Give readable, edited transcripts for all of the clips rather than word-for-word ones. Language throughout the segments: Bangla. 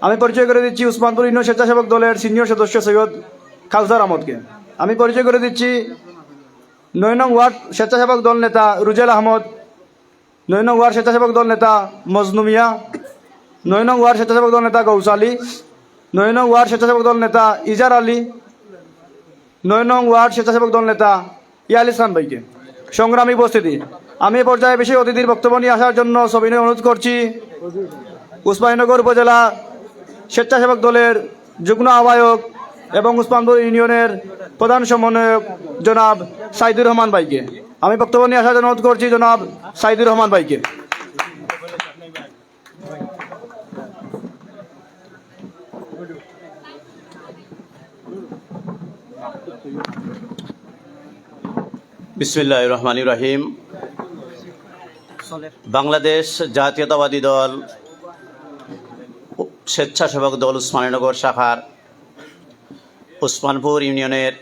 আমি পরিচয় করে দিচ্ছি উসমানপুর ইউনিয়ন স্বেচ্ছাসেবক দলের সিনিয়র সদস্য সৈয়দ কাউসার আহমদকে। আমি পরিচয় করে দিচ্ছি ৯ নং ওয়ার্ড স্বেচ্ছাসেবক দল নেতা রুজেল আহমদ, ৯ নং ওয়ার্ড স্বেচ্ছাসেবক দল নেতা মজনু মিয়া, ৯ নং ওয়ার্ড স্বেচ্ছাসেবক দল নেতা গৌসালী, ৯ নং ওয়ার্ড স্বেচ্ছাসেবক দল নেতা ইজার আলী, ৯ নং ওয়ার্ড স্বেচ্ছাসেবক দল নেতা ইয়ালিস খান ভাইকে। সংগ্রামী উপস্থিতি, আমি এ পর্যায়ে বিশেষ অতিথির বক্তব্য নিয়ে আসার জন্য সবিনয় অনুরোধ করছি উসমানীনগর উপজেলা স্বেচ্ছাসেবক দলের যুগ্ম আহ্বায়ক এবং উসমানপুর ইউনিয়নের প্রধান সমন্বয়ক জনাব সাইদুর রহমান ভাইকে। আমি বক্তব্য নিয়ে আসার জন্য অনুরোধ করছি জনাব সাইদুর রহমান ভাইকে। বিসমিল্লাহির রহমানির রহিম। বাংলাদেশ জাতীয়তাবাদী দল স্বেচ্ছাসেবক দল উসমানীনগর শাখার উসমানপুর ইউনিয়নের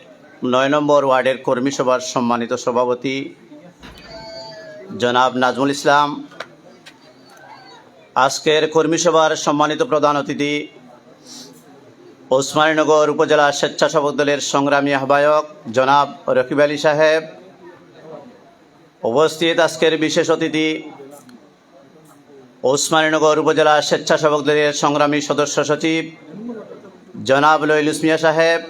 ৯ নম্বর ওয়ার্ডের কর্মী সভার সম্মানিত সভাপতি জনাব নাজমুল ইসলাম, আজকের কর্মী সভার সম্মানিত প্রধান অতিথি উসমানীনগর উপজেলা স্বেচ্ছাসেবক দলের সংগ্রামী আহ্বায়ক জনাব রকিব আলী সাহেব, উপস্থিত আজকের বিশেষ অতিথি উসমানীনগর উপজেলা স্বেচ্ছাসেবক দলের সংগ্রামী সদস্য সচিব জনাব লইলুস মিয়া সাহেব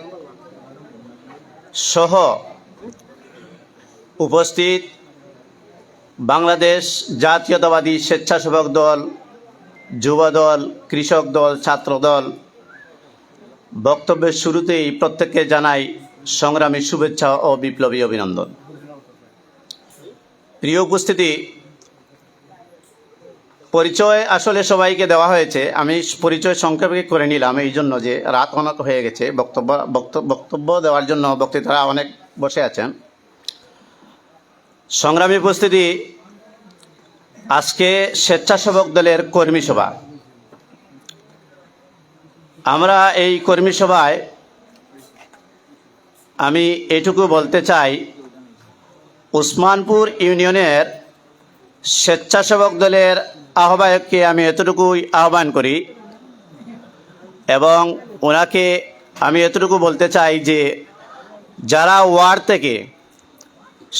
সহ উপস্থিত বাংলাদেশ জাতীয়তাবাদী স্বেচ্ছাসেবক দল, যুব দল, কৃষক দল, ছাত্র দল, বক্তব্যের শুরুতেই প্রত্যেককে জানাই সংগ্রামী শুভেচ্ছা ও বিপ্লবী অভিনন্দন। প্রিয় উপস্থিতি, পরিচয় আসলে সবাইকে দেওয়া হয়েছে, আমি পরিচয় সংক্ষেপে করে নিলাম এই জন্য যে রাত অনেক হয়ে গেছে, বক্তব্য দেওয়ার জন্য বক্তৃতারা অনেক বসে আছেন। সংগ্রামী উপস্থিতি, আজকে স্বেচ্ছাসেবক দলের কর্মী সভা। আমরা এই কর্মী সভায় আমি এটুকু বলতে চাই, উসমানপুর ইউনিয়নের স্বেচ্ছাসেবক দলের আহ্বায়ককে আমি এতটুকুই আহ্বান করি এবং ওনাকে আমি এতটুকু বলতে চাই যে যারা ওয়ার্ড থেকে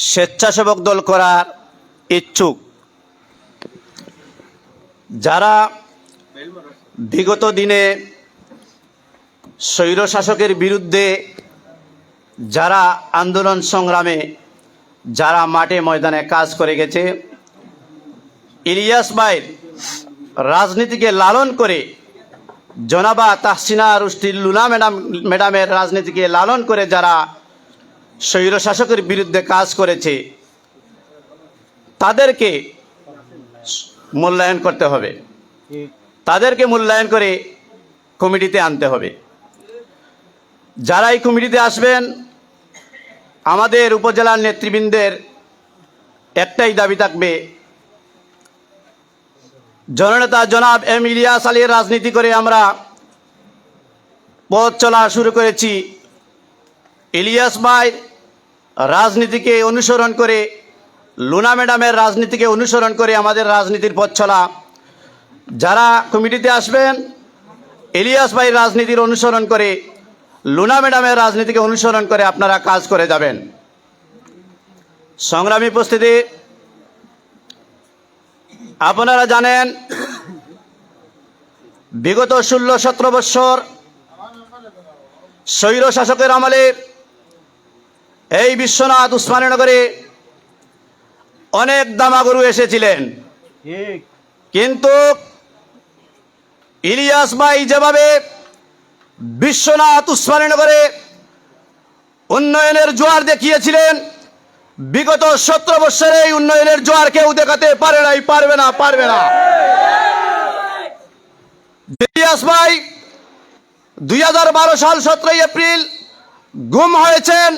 স্বেচ্ছাসেবক দল করার ইচ্ছুক, যারা বিগত দিনে স্বৈরশাসকের বিরুদ্ধে যারা আন্দোলন সংগ্রামে যারা মাঠে ময়দানে কাজ করে গেছে, ইলিয়াস ভাইয়ের রাজনীতিকে লালন করে জনাবা তাহসিনা রুশদী লুনা ম্যাডামের রাজনীতিকে লালন করে যারা স্বৈরশাসকের বিরুদ্ধে কাজ করেছে, তাদেরকে মূল্যায়ন করতে হবে, তাদেরকে মূল্যায়ন করে কমিটিতে আনতে হবে। যারা এই কমিটিতে আসবেন, আমাদের উপজেলার নেতৃবৃন্দের একটাই দাবি থাকবে, জননেতা জনাব এম ইলিয়াস আলীর রাজনীতি করে আমরা পথ চলা শুরু করেছি। ইলিয়াস ভাই রাজনীতিকে অনুসরণ করে, লুনা ম্যাডামের রাজনীতিকে অনুসরণ করে আমাদের রাজনীতির পথ চলা। যারা কমিটিতে আসবেন, ইলিয়াস ভাইয়ের রাজনীতির অনুসরণ করে, লুনা ম্যাডামের রাজনীতিকে অনুসরণ করে আপনারা কাজ করে যাবেন। সংগ্রামী উপস্থিতি, আপনারা জানেন বিগত 16-17 বৎসর স্বৈর শাসকের আমলে এই বিশ্বনাথ উসমানীনগরে অনেক দামাগরু এসেছিলেন, কিন্তু ইলিয়াস ভাই যেভাবে বিশ্বনাথ উসমানীনগরে উন্নয়নের জোয়ার দেখিয়েছিলেন, বিগত 17 বছরে এই উন্নয়নের জোয়ার কেউ দেখাতে পারে নাই, পারবে না। ইলিয়াস ভাই 2012 সাল 17 এপ্রিল গুম হয়েছেন।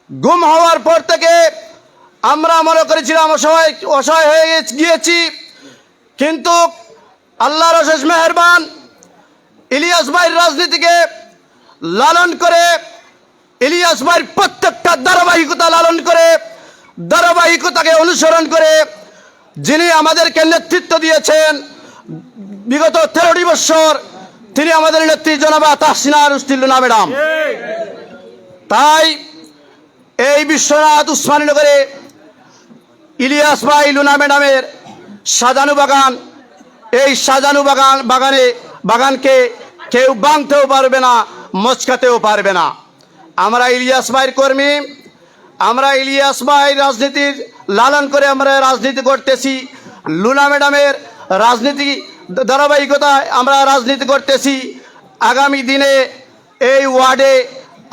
গুম হওয়ার পর থেকে আমরা মনে করেছিলাম অসহায় হয়ে গিয়েছি, কিন্তু আল্লাহর অশেষ মেহেরবান, ইলিয়াস ভাইয়ের রাজনীতিকে লালন করে, ইলিয়াস ভাইয়ের প্রত্যেকটা ধারাবাহিকতা লালন করে, ধারাবাহিকতাকে অনুসরণ করে যিনি আমাদেরকে নেতৃত্ব দিয়েছেন বিগত 13টি বৎসর, তিনি আমাদের নেত্রী জনাবা তাহসিনা রুশদী লুনা ম্যাডাম। তাই এই বিশ্বনাথ উসমানীনগরে ইলিয়াস ভাই লুনা ম্যাডামের সাজানো বাগান, এই সাজানো বাগানকে কেউ ভাঙতেও পারবে না, মচকাতেও পারবে না। আমরা ইলিয়াস ভাইয়ের কর্মী, আমরা ইলিয়াস ভাই রাজনীতির লালন করে আমরা রাজনীতি করতেছি। লুনা ম্যাডামের রাজনীতি ধারাবাহিকতায় আমরা রাজনীতি করতেছি। আগামী দিনে এই ওয়ার্ডে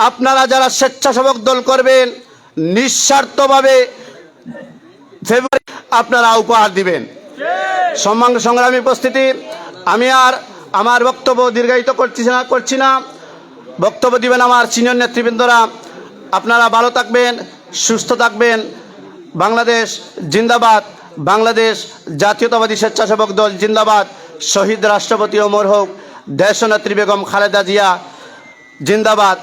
আপনারা যারা স্বেচ্ছাসেবক দল করবেন, নিঃস্বার্থভাবে ফেব্রুয়ারি আপনারা উপহার দিবেন। সংগ্রামী উপস্থিতি, আমি আর আমার বক্তব্য দীর্ঘায়িত করছি না। বক্তব্য দিবেন আমার সিনিয়র নেতৃবৃন্দরা। আপনারা ভালো থাকবেন, সুস্থ থাকবেন। বাংলাদেশ জিন্দাবাদ, বাংলাদেশ জাতীয়তাবাদী স্বেচ্ছাসেবক দল জিন্দাবাদ। শহীদ রাষ্ট্রপতি অমর হোক, দেশনেত্রী বেগম খালেদা জিয়া জিন্দাবাদ,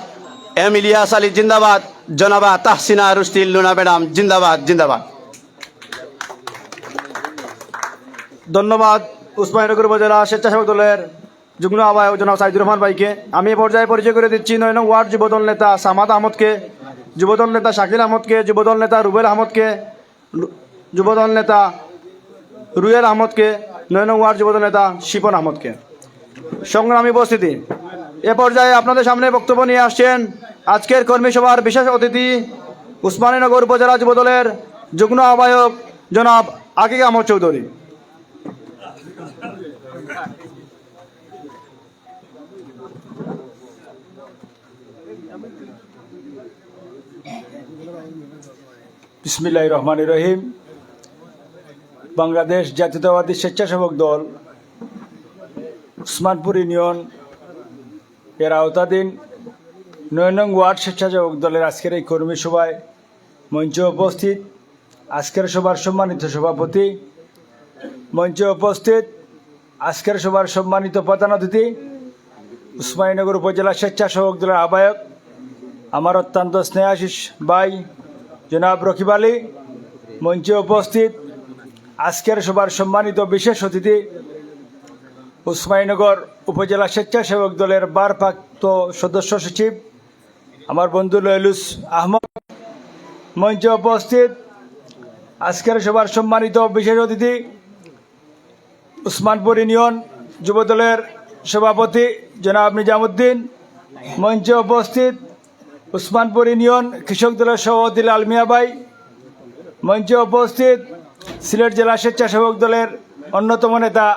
এম ইলিয়াস আলী জিন্দাবাদ, জনাবা তাহসিনা রুশদী লুনা ম্যাডাম জিন্দাবাদ জিন্দাবাদ। ধন্যবাদ উসমানীনগর উপজেলা স্বেচ্ছাসেবক দলের যুগ্ম আহ্বায়ক জনাব সাইদুর রহমান ভাইকে। আমি এই পর্যায়ে পরিচয় করে দিচ্ছি 9 নং ওয়ার্ড যুবদল নেতা সামাদ আহমদকে, যুবদল নেতা শাকিল আহমদকে, যুবদল নেতা রুবেল আহমদকে, যুবদল নেতা রুয়েল আহমদকে, 9 নং ওয়ার্ড যুবদল নেতা শিপন আহমদকে। সংগ্রামী উপস্থিতি, এ পর্যায়ে আপনাদের সামনে বক্তব্য নিয়ে আসছেন আজকের কর্মী সভার বিশেষ অতিথি উসমানীনগর উপজেলা যুবদলের যুগ্ম আহ্বায়ক জনাব আকিক আহমদ চৌধুরী। বিসমিল্লাহির রহমানির রহিম। বাংলাদেশ জাতীয়তাবাদী স্বেচ্ছাসেবক দল উসমানপুর ইউনিয়ন এর আওতাধীন 9 নং ওয়ার্ড স্বেচ্ছাসেবক দলের আজকের এই কর্মী সভায় মঞ্চে উপস্থিত আজকের সভার সম্মানিত সভাপতি, মঞ্চে উপস্থিত আজকের সভার সম্মানিত প্রধান অতিথি, উসমানীনগর উপজেলা স্বেচ্ছাসেবক দলের আহ্বায়ক আমার অত্যন্ত স্নেহাশিস ভাই জনাব রকিব আলী, মঞ্চে উপস্থিত আজকের সভার সম্মানিত বিশেষ অতিথি উসমানীনগর উপজেলা স্বেচ্ছাসেবক দলের ভারপ্রাপ্ত সদস্য সচিব আমার বন্ধু লয়লুস আহমদ, মঞ্চে উপস্থিত আজকের সভার সম্মানিত বিশেষ অতিথি উসমানপুর ইউনিয়ন যুবদলের সভাপতি জনাব নিজামুদ্দিন, মঞ্চে উপস্থিত উসমানপুর ইউনিয়ন কৃষক দলের সভাপতি লাল মিয়া ভাই, মঞ্চে উপস্থিত সিলেট জেলা স্বেচ্ছাসেবক দলের অন্যতম নেতা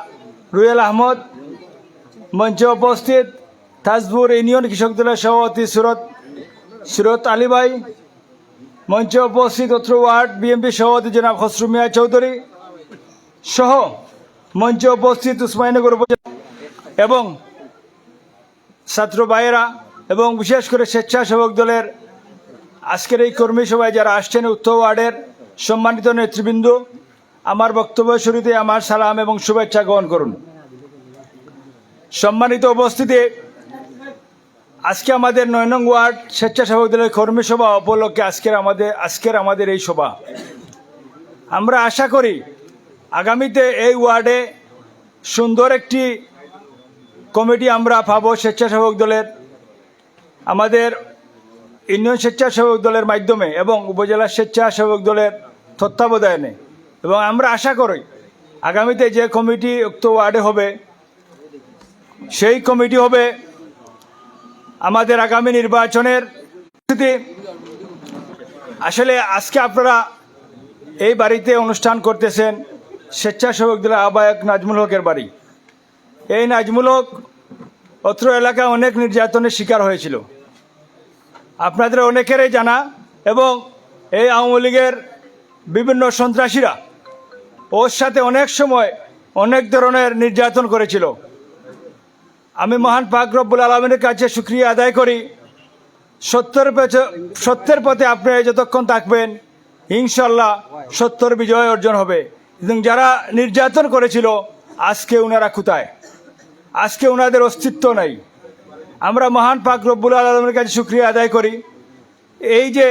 রুয়েল আহমদ, মঞ্চে উপস্থিত তাজপুর ইউনিয়ন কৃষক দলের সভাপতি সুরত আলী ভাই, মঞ্চে উপস্থিত অত্র ওয়ার্ড বিএনপি সভাপতি জনাব খসরু মিয়া চৌধুরী সহ মঞ্চে উপস্থিত উসমানীনগর উপজেলা এবং ছাত্র ভাইয়েরা এবং বিশেষ করে স্বেচ্ছাসেবক দলের আজকের এই কর্মী সভায় যারা আসছেন উত্তর ওয়ার্ডের সম্মানিত নেতৃবৃন্দ, আমার বক্তব্য শুরুতে আমার সালাম এবং শুভেচ্ছা গ্রহণ করুন। সম্মানিত উপস্থিতি, আজকে আমাদের 9 নং ওয়ার্ড স্বেচ্ছাসেবক দলের কর্মী সভা উপলক্ষে আজকের আমাদের এই সভা। আমরা আশা করি আগামীতে এই ওয়ার্ডে সুন্দর একটি কমিটি আমরা পাবো স্বেচ্ছাসেবক দলের, আমাদের ইউনিয়ন স্বেচ্ছাসেবক দলের মাধ্যমে এবং উপজেলা স্বেচ্ছাসেবক দলের তত্ত্বাবধানে। এবং আমরা আশা করি আগামীতে যে কমিটি উক্ত ওয়ার্ডে হবে সেই কমিটি হবে আমাদের আগামী নির্বাচনের আসলে আজকে আপনারা এই বাড়িতে অনুষ্ঠান করতেছেন স্বেচ্ছাসেবক দলের আহ্বায়ক নাজমুল হকের বাড়ি। এই নাজমুল হক অত্র এলাকায় অনেক নির্যাতনের শিকার হয়েছিল, আপনাদের অনেকেরই জানা। এবং এই আওয়ামী লীগের বিভিন্ন সন্ত্রাসীরা ওর সাথে অনেক সময় অনেক ধরনের নির্যাতন করেছিল। আমি মহান পাক রব্বুল আলমিনের কাছে শুকরিয়া আদায় করি, সত্যের পথে আপনি যতক্ষণ থাকবেন ইনশাল্লাহ সত্যের বিজয় অর্জন হবে। এবং যারা নির্যাতন করেছিল আজকে ওনারা কোথায়? আজকে ওনাদের অস্তিত্ব নাই। আমরা মহান পাক রব্বুল আলমিনের কাছে শুকরিয়া আদায় করি, এই যে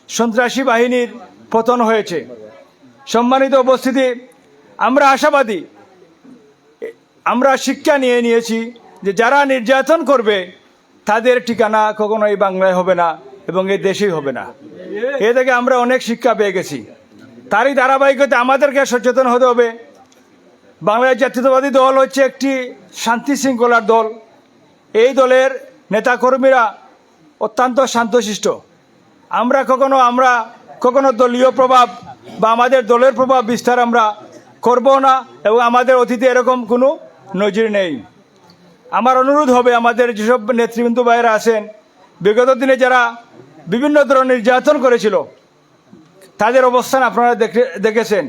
সন্ত্রাসী বাহিনীর পতন হয়েছে। সম্মানিত উপস্থিতি, আমরা আশাবাদী, আমরা শিক্ষা নিয়েছি যে যারা নির্যাতন করবে তাদের ঠিকানা কখনো এই বাংলায় হবে না এবং এই দেশেই হবে না। এ থেকে আমরা অনেক শিক্ষা পেয়ে গেছি। তারই ধারাবাহিকতা আমাদেরকে সচেতন হতে হবে। বাংলাদেশ জাতীয়তাবাদী দল হচ্ছে একটি শান্তি শৃঙ্খলার দল। এই দলের নেতাকর্মীরা অত্যন্ত শান্তশিষ্ট। আমরা কখনো দলীয় প্রভাব বা আমাদের দলের প্রভাব বিস্তার আমরা করব না এবং আমাদের অতীতে এরকম কোনো নজির নেই। আমার অনুরোধ হবে আমাদের যেসব নেতৃবৃন্দ ভাইয়েরা আছেন, বিগত দিনে যারা বিভিন্ন ধরনের নির্যাতন করেছিল তাদের অবস্থান আপনারা দেখেছেন।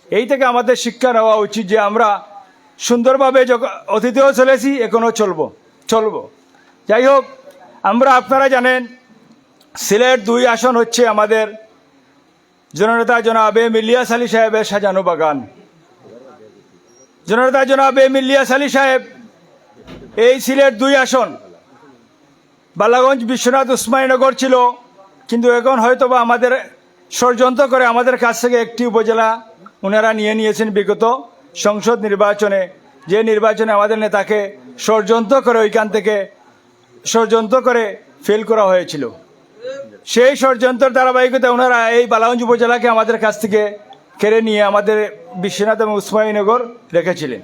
এই থেকে আমাদের শিক্ষা নেওয়া উচিত যে আমরা সুন্দরভাবে অতীতেও চলেছি, এখনও চলবো। যাই হোক, আপনারা জানেন সিলেট 2 আসন হচ্ছে আমাদের জননেতা জনাব এম ইলিয়াস আলী সাহেবের সাজানো বাগান। জননেতা জনাব এম ইলিয়াস আলী সাহেব এই সিলেট 2 আসন বালাগঞ্জ, বিশ্বনাথ, উসমানীনগর ছিল, কিন্তু এখন হয়তোবা আমাদের ষড়যন্ত্র করে আমাদের কাছ থেকে একটি উপজেলা ওনারা নিয়েছেন বিগত সংসদ নির্বাচনে, যে নির্বাচনে আমাদের নেতাকে ষড়যন্ত্র করে ফেল করা হয়েছিল। সেই ষড়যন্ত্রের ধারাবাহিকতা ওনারা এই বালাগঞ্জ উপজেলাকে আমাদের কাছ থেকে কেড়ে নিয়ে আমাদের বিশ্বনাথ এবং উসমানীনগর রেখেছিলেন।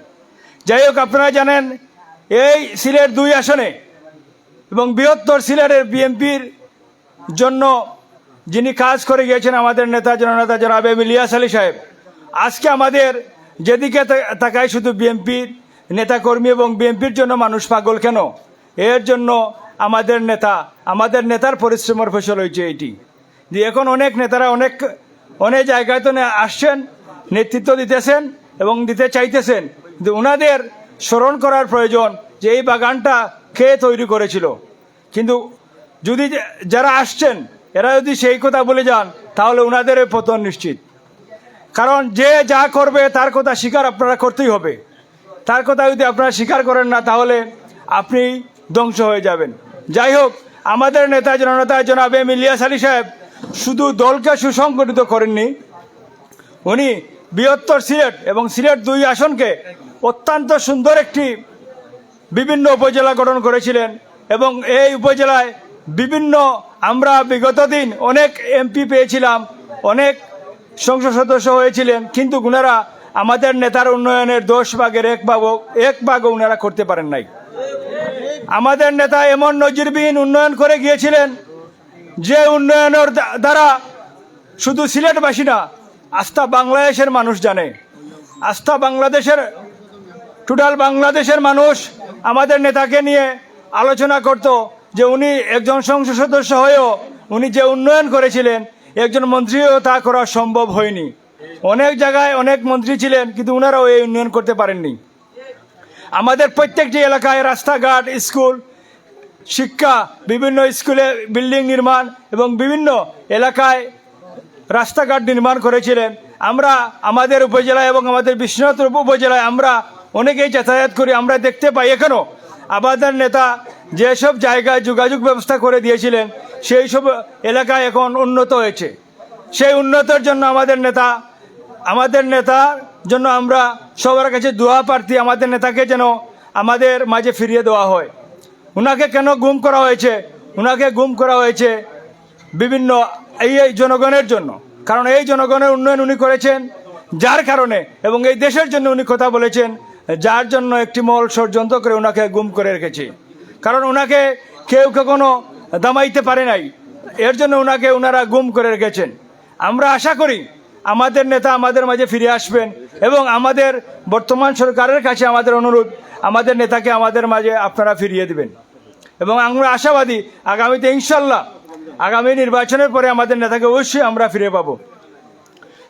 যাই হোক, আপনারা জানেন এই সিলেট 2 আসনে এবং বৃহত্তর সিলেটের বিএনপির জন্য যিনি কাজ করে গিয়েছেন আমাদের জননেতা জনাব এম ইলিয়াস আলী সাহেব, আজকে আমাদের যেদিকে তাকায় শুধু বিএনপির নেতাকর্মী এবং বিএনপির জন্য মানুষ পাগল কেন, এর জন্য আমাদের নেতার পরিশ্রমের ফসল হয়েছে এইটি যে এখন অনেক নেতারা অনেক জায়গায় তো আসছেন, নেতৃত্ব দিতেছেন এবং দিতে চাইতেছেন, কিন্তু ওনাদের স্মরণ করার প্রয়োজন যে এই বাগানটা কে তৈরি করেছিল। কিন্তু যদি যারা আসছেন এরা যদি সেই কথা বলে যান তাহলে ওনাদের পতন নিশ্চিত। কারণ যে যা করবে তার কথা স্বীকার আপনারা করতেই হবে। তার কথা যদি আপনারা স্বীকার করেন না তাহলে আপনি ধ্বংস হয়ে যাবেন। যাই হোক, আমাদের জননেতা জনাব এম ইলিয়াস আলী সাহেব শুধু দলকে সুসংগঠিত করেননি, উনি বৃহত্তর সিলেট এবং সিলেট 2 আসনকে অত্যন্ত সুন্দর একটি বিভিন্ন উপজেলা গঠন করেছিলেন এবং এই উপজেলায় আমরা বিগত দিন অনেক এমপি পেয়েছিলাম, অনেক সংসদ সদস্য হয়েছিলেন, কিন্তু ওনারা আমাদের নেতার উন্নয়নের 10 ভাগের 1 ভাগও ওনারা করতে পারেন নাই। আমাদের নেতা এমন নজিরবিহীন উন্নয়ন করে গিয়েছিলেন যে উন্নয়নের দ্বারা শুধু সিলেটবাসী না, আস্থা বাংলাদেশের মানুষ জানে, টোটাল বাংলাদেশের মানুষ আমাদের নেতাকে নিয়ে আলোচনা করত যে উনি একজন সংসদ সদস্য হয়েও উনি যে উন্নয়ন করেছিলেন একজন মন্ত্রীও তা করা সম্ভব হয়নি। অনেক জায়গায় অনেক মন্ত্রী ছিলেন কিন্তু ওনারাও এই উন্নয়ন করতে পারেননি। আমাদের প্রত্যেকটি এলাকায় রাস্তাঘাট, স্কুল, শিক্ষা, বিভিন্ন স্কুলে বিল্ডিং নির্মাণ এবং বিভিন্ন এলাকায় রাস্তাঘাট নির্মাণ করেছিলেন। আমাদের উপজেলায় এবং আমাদের বিশ্বনাথ উপজেলায় আমরা অনেকেই যাতায়াত করি, আমরা দেখতে পাই এখনও আমাদের নেতা যেসব জায়গায় যোগাযোগ ব্যবস্থা করে দিয়েছিলেন সেই সব এলাকায় এখন উন্নত হয়েছে। সেই উন্নতির জন্য আমাদের নেতার জন্য আমরা সবার কাছে দোয়া প্রার্থী, আমাদের নেতাকে যেন আমাদের মাঝে ফিরিয়ে দেওয়া হয়। ওনাকে কেন গুম করা হয়েছে? ওনাকে গুম করা হয়েছে বিভিন্ন এই জনগণের জন্য, কারণ এই জনগণের উন্নয়ন উনি করেছেন যার কারণে, এবং এই দেশের জন্য উনি কথা বলেছেন যার জন্য একটি মহল ষড়যন্ত্র করে ওনাকে গুম করে রেখেছে। কারণ ওনাকে কেউ কখনো দামাইতে পারে নাই, এর জন্য ওনারা গুম করে রেখেছেন। আমরা আশা করি আমাদের নেতা আমাদের মাঝে ফিরে আসবেন এবং আমাদের বর্তমান সরকারের কাছে আমাদের অনুরোধ, আমাদের নেতাকে আমাদের মাঝে আপনারা ফিরিয়ে দিবেন এবং আমরা আশাবাদী আগামীতে ইনশাল্লাহ আগামী নির্বাচনের পরে আমাদের নেতাকে অবশ্যই আমরা ফিরে পাব।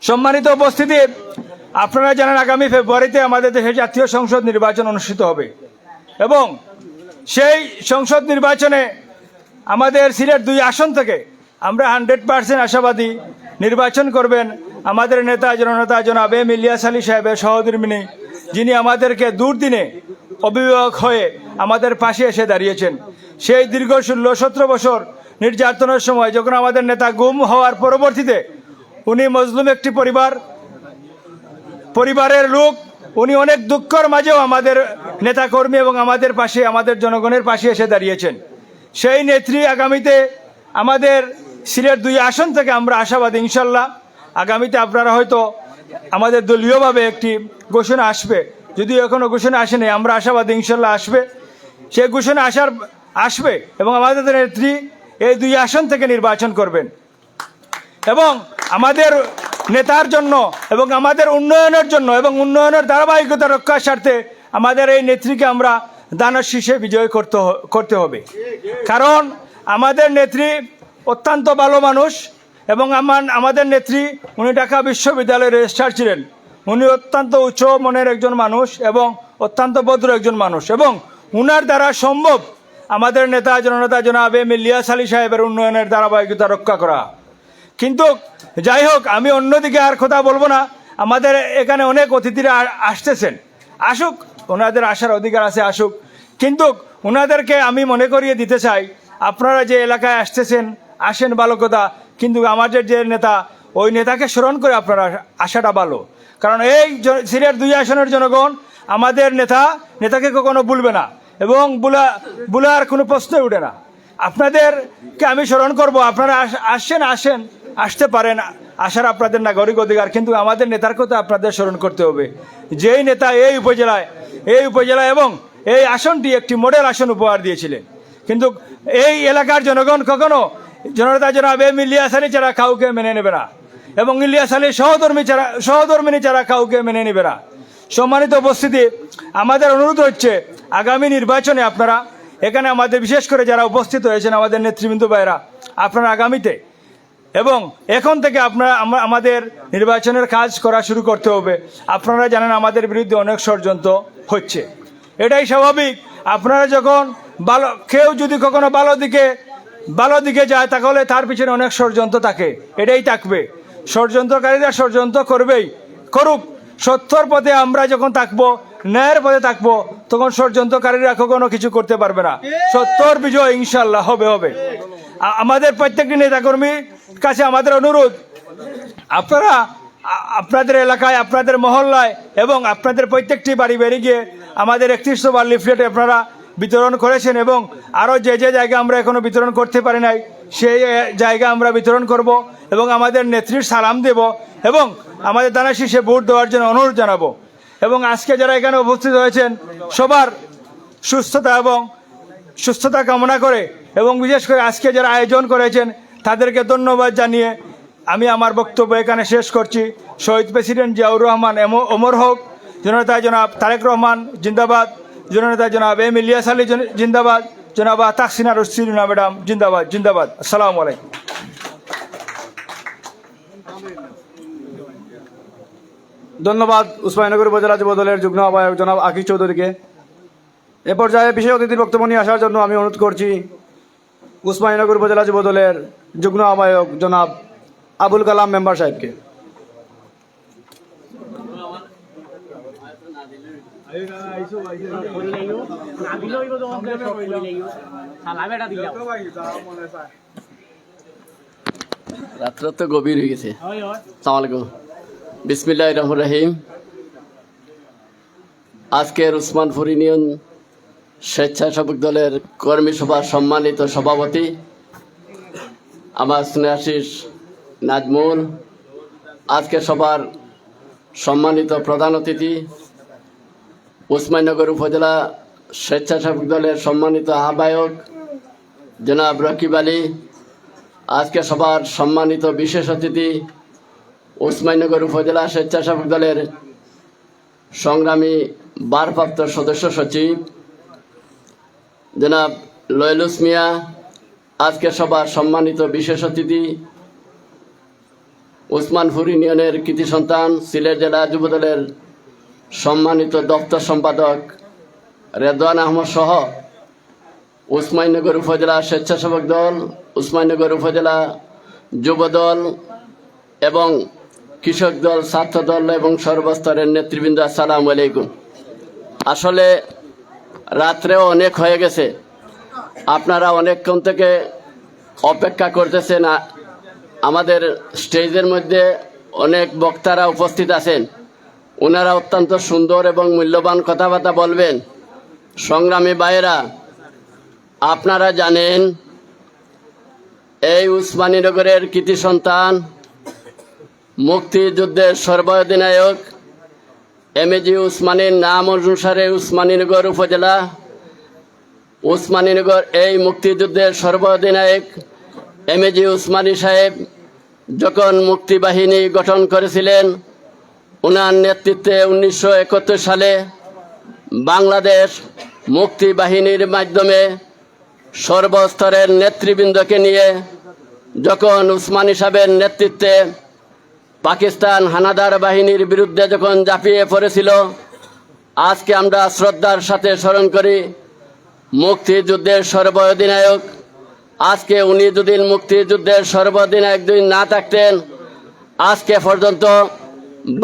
সম্মানিত উপস্থিতি, আপনারা জানেন আগামী ফেব্রুয়ারিতে আমাদের দেশে জাতীয় সংসদ নির্বাচন অনুষ্ঠিত হবে এবং সেই সংসদ নির্বাচনে আমাদের সিলেট 2 আসন থেকে আমরা 100% আশাবাদী নির্বাচন করবেন আমাদের জননেতা জনাব এম ইলিয়াস আলী সাহেবের সহধর্মিণী, যিনি আমাদেরকে দুর্দিনে অভিভাবক হয়ে আমাদের পাশে এসে দাঁড়িয়েছেন। সেই দীর্ঘ 16-17 বছর নির্যাতনের সময় যখন আমাদের নেতা গুম হওয়ার পরবর্তীতে উনি মজলুম একটি পরিবারের লোক উনি অনেক দুঃখের মাঝেও আমাদের নেতাকর্মী এবং আমাদের পাশে, আমাদের জনগণের পাশে এসে দাঁড়িয়েছেন। সেই নেত্রী আগামীতে আমাদের সিলেট 2 আসন থেকে আমরা আশাবাদী ইনশাল্লাহ আগামীতে আপনারা হয়তো আমাদের দলীয়ভাবে একটি ঘোষণা আসবে, যদিও এখনও ঘোষণা আসেনি, আমরা আশাবাদী ইনশাল্লাহ আসবে। সেই ঘোষণা আসবে এবং আমাদের নেত্রী এই 2 আসন থেকে নির্বাচন করবেন এবং আমাদের নেতার জন্য এবং আমাদের উন্নয়নের জন্য এবং উন্নয়নের ধারাবাহিকতা রক্ষার স্বার্থে আমাদের এই নেত্রীকে আমরা দানের শীর্ষে বিজয় করতে হবে। কারণ আমাদের নেত্রী অত্যন্ত ভালো মানুষ এবং আমাদের নেত্রী উনি ঢাকা বিশ্ববিদ্যালয়ের রেজিস্ট্রার ছিলেন। উনি অত্যন্ত উচ্চ মনের একজন মানুষ এবং অত্যন্ত ভদ্র একজন মানুষ এবং উনার দ্বারা সম্ভব আমাদের নেতা জননেতা জনাব এম ইলিয়াস আলী সাহেবের উন্নয়নের ধারাবাহিকতা রক্ষা করা। কিন্তু যাই হোক, আমি অন্যদিকে আর কথা বলবো না। আমাদের এখানে অনেক অতিথিরা আসতেছেন, আসুক, ওনাদের আসার অধিকার আছে, আসুক। কিন্তু ওনাদেরকে আমি মনে করিয়ে দিতে চাই, আপনারা যে এলাকায় আসতেছেন আসেন, ভালো কথা, কিন্তু আমাদের যে নেতা, ওই নেতাকে স্মরণ করে আপনারা আসাটা ভালো। কারণ এই সিলেট 2 আসনের জনগণ আমাদের নেতাকে কখনো ভুলবে না এবং ভুলার কোনো প্রশ্নই উঠে না। আপনাদেরকে আমি স্মরণ করব, আপনারা আসতে পারেন, আসার আপনাদের নাগরিক অধিকার, কিন্তু আমাদের নেতার কথা আপনাদের স্মরণ করতে হবে। যেই নেতা এই উপজেলায় এবং এই আসনটি একটি মডেল আসন উপহার দিয়েছিলেন, কিন্তু এই এলাকার জনগণ কখনো জননেতা জনাব এম ইলিয়াস আলী ছাড়া কাউকে মেনে নেবে না এবং ইলিয়াস আলীর সহধর্মিনী ছাড়া কাউকে মেনে নেবে না। সম্মানিত উপস্থিতি, আমাদের অনুরোধ হচ্ছে আগামী নির্বাচনে আপনারা এখানে আমাদের বিশেষ করে যারা উপস্থিত হয়েছেন আমাদের নেতৃবৃন্দ ভাইরা, আপনারা আগামীতে এবং এখন থেকে আমাদের নির্বাচনের কাজ করা শুরু করতে হবে। আপনারা জানেন আমাদের বিরুদ্ধে অনেক ষড়যন্ত্র হচ্ছে, এটাই স্বাভাবিক। আপনারা যখন কেউ যদি কখনো ভালো দিকে যায় তাহলে তার পিছনে অনেক ষড়যন্ত্র থাকে, এটাই থাকবে। ষড়যন্ত্রকারীরা ষড়যন্ত্র করুক। সত্যর পথে আমরা যখন থাকবো, ন্যায়ের পথে থাকবো, তখন ষড়যন্ত্রকারীরা কখনো কিছু করতে পারবে না। সত্যর বিজয় ইনশাল্লাহ হবে। আমাদের প্রত্যেকটি নেতাকর্মীর কাছে আমাদের অনুরোধ, আপনারা আপনাদের এলাকায়, আপনাদের মহল্লায় এবং আপনাদের প্রত্যেকটি বাড়ি গিয়ে আমাদের 31 বার লিফলেট আপনারা বিতরণ করেছেন এবং আরও যে জায়গা আমরা এখনো বিতরণ করতে পারি নাই সেই জায়গা আমরা বিতরণ করব এবং আমাদের নেত্রীর সালাম দেব এবং আমাদের দানের শীর্ষে ভোট দেওয়ার জন্য অনুরোধ জানাবো। এবং আজকে যারা এখানে উপস্থিত হয়েছেন সবার সুস্থতা কামনা করে এবং বিশেষ করে আজকে যারা আয়োজন করেছেন তাদেরকে ধন্যবাদ জানিয়ে আমি আমার বক্তব্য এখানে শেষ করছি। শহীদ প্রেসিডেন্ট জিয়াউর রহমান অমর হোক, জননেতা জনাব তারেক রহমান জিন্দাবাদ, জননেতা জনাব এম ইলিয়াস আলী জিন্দাবাদ, জনাবা তাহসিনা রুসিনা ম্যাডাম জিন্দাবাদ। আসসালামু আলাইকুম। ধন্যবাদ উসমানীনগর উপজেলা যুব দলের যুগ্ম আহ্বায়ক জনাব আকিব চৌধুরীকে। এ পর্যায়ে বিশেষ অতিথির বক্তব্য নিয়ে আসার জন্য আমি অনুরোধ করছি উসমানীনগর উপজেলা যুব দলের যুগ্ম আহ্বায়ক জনাব আবুল কালাম মেম্বার সাহেবকে। রাত্র তো গভীর হয়ে গেছে। আসসালামু আলাইকুম, বিসমিল্লাহির রহমানির রহিম। আজকের উসমানপুর ইউনিয়ন স্বেচ্ছাসেবক দলের কর্মী সভার সম্মানিত সভাপতি আমার স্নেহাশিস নাজমুল, আজকে সভার সম্মানিত প্রধান অতিথি উসমানীনগর উপজেলা স্বেচ্ছাসেবক দলের সম্মানিত আহ্বায়ক জনাব রকিব আলী, আজকে সভার সম্মানিত বিশেষ অতিথি উসমানীনগর উপজেলা স্বেচ্ছাসেবক দলের সংগ্রামী ভারপ্রাপ্ত সদস্য সচিব জনাব লয়লুস মিয়া, আজকে সভার সম্মানিত বিশেষ অতিথি উসমানপুর ইউনিয়নের কৃতি সন্তান সিলেট জেলা যুবদলের সম্মানিত দপ্তর সম্পাদক রেদওয়ান আহমদ সহ উসমানীনগর উপজেলা স্বেচ্ছাসেবক দল, উসমানীনগর উপজেলা যুবদল এবং কৃষক দল, ছাত্র দল এবং সর্বস্তরের নেতৃবৃন্দ, আসসালামু আলাইকুম। আসলে রাত্রেও অনেক হয়ে গেছে, আপনারা অনেকক্ষণ থেকে অপেক্ষা করতেছেন। আমাদের স্টেজের মধ্যে অনেক বক্তারা উপস্থিত আছেন, ওনারা অত্যন্ত সুন্দর এবং মূল্যবান কথাবার্তা বলবেন। সংগ্রামী ভাইয়েরা, আপনারা জানেন এই উসমানীনগরের কৃতি সন্তান মুক্তিযুদ্ধের সর্বাধিনায়ক এমএজি উসমানীর নাম অনুসারে উসমানীনগর উপজেলা উসমানীনগর এই মুক্তিযুদ্ধের সর্বাধিনায়ক এমএজি উসমানী সাহেব যখন মুক্তিবাহিনী গঠন করেছিলেন, ওনার নেতৃত্বে 1971 সালে বাংলাদেশ মুক্তিবাহিনীর মাধ্যমে সর্বস্তরের নেতৃবৃন্দকে নিয়ে যখন উসমানী সাহেবের নেতৃত্বে পাকিস্তান হানাদার বাহিনীর বিরুদ্ধে যখন ঝাঁপিয়ে পড়েছিল, আজকে আমরা শ্রদ্ধার সাথে স্মরণ করি মুক্তিযুদ্ধের সর্বাধিনায়ক। আজকে উনি যদি মুক্তিযুদ্ধের সর্বাধিনায়ক যদি না থাকতেন, আজকে পর্যন্ত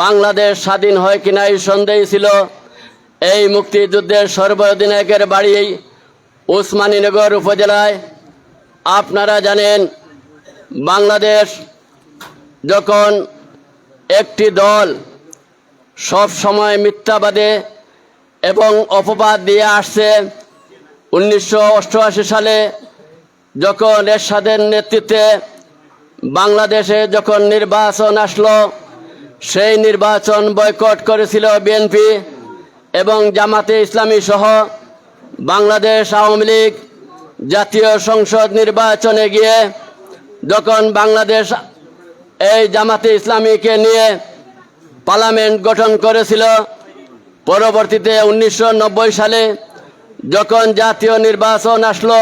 বাংলাদেশ স্বাধীন হয় কিনা এই সন্দেহ ছিল। এই মুক্তিযুদ্ধের সর্বাধিনায়কের বাড়ি উসমানীনগর উপজেলায়। আপনারা জানেন বাংলাদেশ যখন একটি দল সব সময় মিথ্যাবাদে এবং অপবাদ দিয়ে আসছে, 1988 সালে যখন এরশাদের নেতৃত্বে বাংলাদেশে যখন নির্বাচন আসলো, সেই নির্বাচন বয়কট করেছিল বিএনপি এবং জামাতে ইসলামী সহ বাংলাদেশ আওয়ামী লীগ। জাতীয় সংসদ নির্বাচনে গিয়ে যখন বাংলাদেশ এই জামাতে ইসলামীকে নিয়ে পার্লামেন্ট গঠন করেছিল, পরবর্তীতে 1990 সালে যখন জাতীয় নির্বাচন আসলো,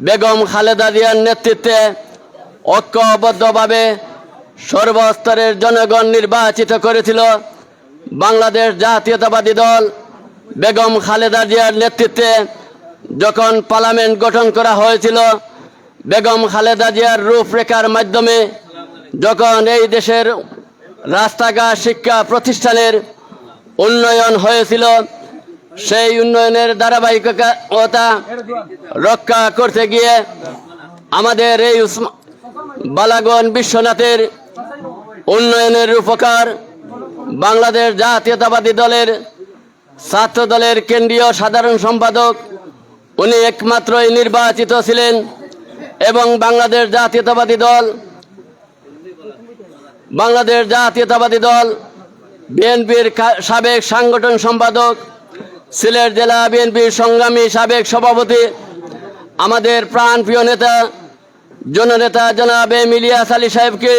বেগম খালেদা জিয়ার নেতৃত্বে ঐক্যবদ্ধভাবে সর্বস্তরের জনগণ নির্বাচিত করেছিল বাংলাদেশ জাতীয়তাবাদী দল। বেগম খালেদা জিয়ার নেতৃত্বে যখন পার্লামেন্ট গঠন করা হয়েছিল, বেগম খালেদা জিয়ার রূপরেখার মাধ্যমে যখন এই দেশের রাস্তাঘাট শিক্ষা প্রতিষ্ঠানের উন্নয়ন হয়েছিল, সেই উন্নয়নের ধারাবাহিকতা রক্ষা করতে গিয়ে আমাদের এই বালাগঞ্জ বিশ্বনাথের উন্নয়নের রূপকার বাংলাদেশ জাতীয়তাবাদী দলের ছাত্র দলের কেন্দ্রীয় সাধারণ সম্পাদক উনি একমাত্রই নির্বাচিত ছিলেন এবং বাংলাদেশ জাতীয়তাবাদী দল বিএনপির সাবেক সাংগঠন সম্পাদক, সিলেট জেলা বিএনপির সংগ্রামী সাবেক সভাপতি, আমাদের প্রাণপ্রিয় নেতা জননেতা জনাব ইলিয়াস আলী সাহেবকে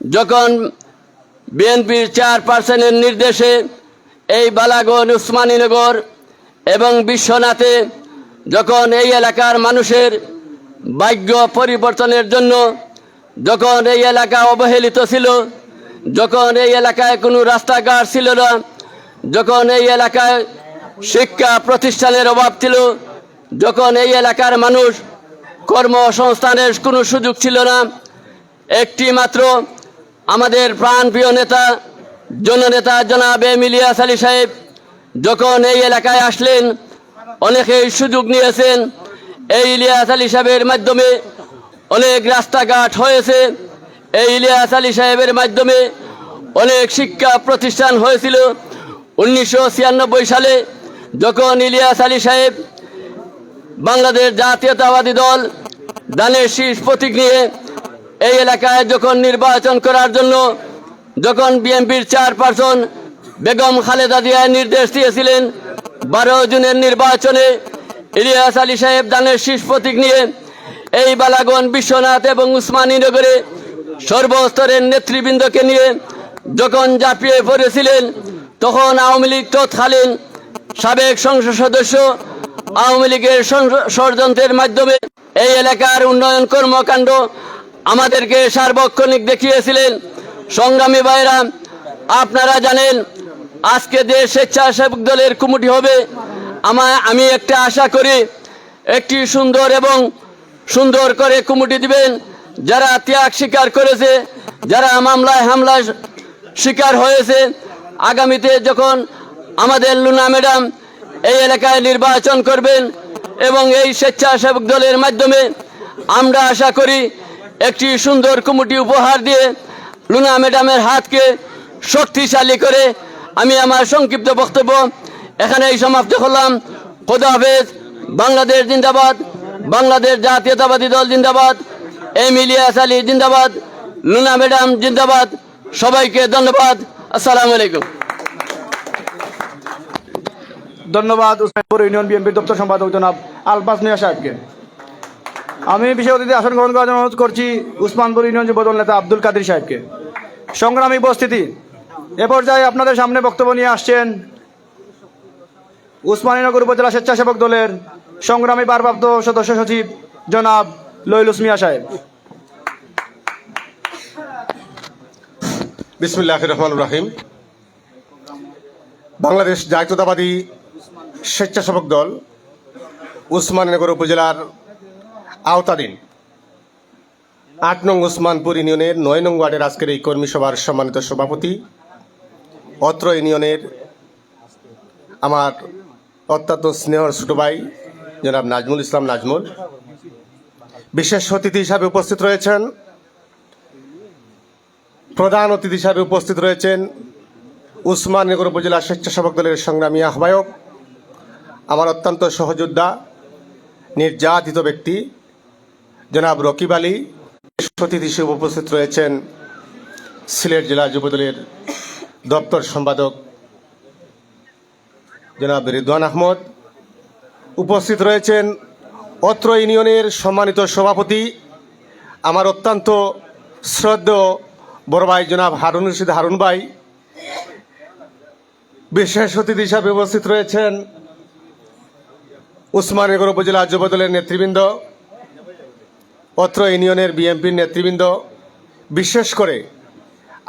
যখন বিএনপির চেয়ারপারসনের নির্দেশে এই বালাগঞ্জ উসমানীনগর এবং বিশ্বনাথে যখন এই এলাকার মানুষের ভাগ্য পরিবর্তনের জন্য, যখন এই এলাকা অবহেলিত ছিল, যখন এই এলাকায় কোনো রাস্তাঘাট ছিল না, যখন এই এলাকায় শিক্ষা প্রতিষ্ঠানের অভাব ছিল, যখন এই এলাকার মানুষ কর্মসংস্থানের কোনো সুযোগ ছিল না, একটি মাত্র আমাদের প্রাণপ্রিয় নেতা জননেতা জনাব ইলিয়াস আলী সাহেব যখন এই এলাকায় আসলেন, অনেকেই সুযোগ নিয়েছেন। এই ইলিয়াস আলী সাহেবের মাধ্যমে অনেক রাস্তাঘাট হয়েছে, এই ইলিয়াস আলী সাহেবের মাধ্যমে অনেক শিক্ষা প্রতিষ্ঠান হয়েছিল। 1996 সালে যখন ইলিয়াস আলী সাহেব বাংলাদেশ জাতীয়তাবাদী দল ধানের শীষ প্রতীক নিয়ে এই এলাকায় যখন নির্বাচন করার জন্য যখন বিএনপির চেয়ারপারসন বেগম খালেদা জিয়া নির্দেশ দিয়েছিলেন, 12 জুনের নির্বাচনে ইলিয়াস আলী সাহেব ধানের শীষ প্রতীক নিয়ে এই বালাগঞ্জ বিশ্বনাথ এবং উসমানীনগরে সর্বস্তরের নেতৃবৃন্দকে নিয়ে যখন ঝাঁপিয়ে পড়েছিলেন, তখন আওয়ামী লীগ তৎকালীন সাবেক সংসদ সদস্য আওয়ামী লীগের ষড়যন্ত্রের মাধ্যমে এই এলাকার উন্নয়ন কর্মকাণ্ড আমাদেরকে সার্বক্ষণিক দেখিয়েছিলেন। সংগ্রামী ভাইরা, আপনারা জানেন আজকে যে স্বেচ্ছাসেবক দলের কমিটি হবে, আমি একটা আশা করি একটি সুন্দর করে কমিটি দিবেন। যারা ত্যাগ স্বীকার করেছে, যারা মামলায় হামলায় শিকার হয়েছে, আগামীতে যখন আমাদের লুনা ম্যাডাম এই এলাকায় নির্বাচন করবেন এবং এই স্বেচ্ছাসেবক দলের মাধ্যমে আমরা আশা করি একটি সুন্দর কমিটি উপহার দিয়ে লুনা ম্যাডামের হাতকে শক্তিশালী করে আমি আমার সংক্ষিপ্ত বক্তব্য এখানেই সমাপ্ত করলাম। খোদা হাফেজ। বাংলাদেশ জিন্দাবাদ, বাংলাদেশ জাতীয়তাবাদী দল জিন্দাবাদ, ইলিয়াস আলী জিন্দাবাদ, লুনা ম্যাডাম জিন্দাবাদ। সবাইকে ধন্যবাদ। আসসালামু আলাইকুম। ধন্যবাদ উসমানপুর ইউনিয়ন বিএনপির দপ্তর সম্পাদক জনাব আলবাস মিয়া সাহেবকে। আমি বিশেষ অতিথি আসন গ্রহণ করার জন্য অনুরোধ করছি উসমানপুর ইউনিয়ন যুবদল নেতা আব্দুল কাদের সাহেবকে। সংগ্রামী উপস্থিতি, এ পর্যায়ে আপনাদের সামনে বক্তব্য নিয়ে আসছেন উসমানীনগর উপজেলা স্বেচ্ছাসেবক দলের সংগ্রামী ভারপ্রাপ্ত সদস্য সচিব জনাব লইলুস মিয়া সাহেব। বিসমিল্লাহির রহমানির রহিম। বাংলাদেশ জাতীয়তাবাদী স্বেচ্ছাসেবক দল উসমানীনগর উপজেলার আওতাধীন ৮ নং উসমানপুর ইউনিয়নের ৯ নং ওয়ার্ডের আজকের এই কর্মী সভার সম্মানিত সভাপতি, অত্র ইউনিয়নের আমার অত্যন্ত স্নেহর ছোট ভাই জনাব নাজমুল ইসলাম নাজমুল, বিশেষ অতিথি হিসাবে উপস্থিত রয়েছেন, প্রধান অতিথি হিসাবে উপস্থিত রয়েছেন উসমানীনগর উপজেলা স্বেচ্ছাসেবক দলের সংগ্রামী আহ্বায়ক, আমার অত্যন্ত সহযোদ্ধা, নির্যাতিত ব্যক্তি জনাব রকিব আলী। অতিথি হিসেবে উপস্থিত রয়েছেন সিলেট জেলা যুবদলের দপ্তর সম্পাদক জনাব রিদওয়ান আহমদ। উপস্থিত রয়েছেন অত্র ইউনিয়নের সম্মানিত সভাপতি, আমার অত্যন্ত শ্রদ্ধেয় বড় ভাই জনাব হারুন রশিদ হারুন ভাই। বিশেষ অতিথি হিসাবে উপস্থিত রয়েছেন উসমানীনগর উপজেলা যুবদলের নেতৃবৃন্দ, অত্র ইউনিয়নের বিএনপির নেতৃবৃন্দ, বিশেষ করে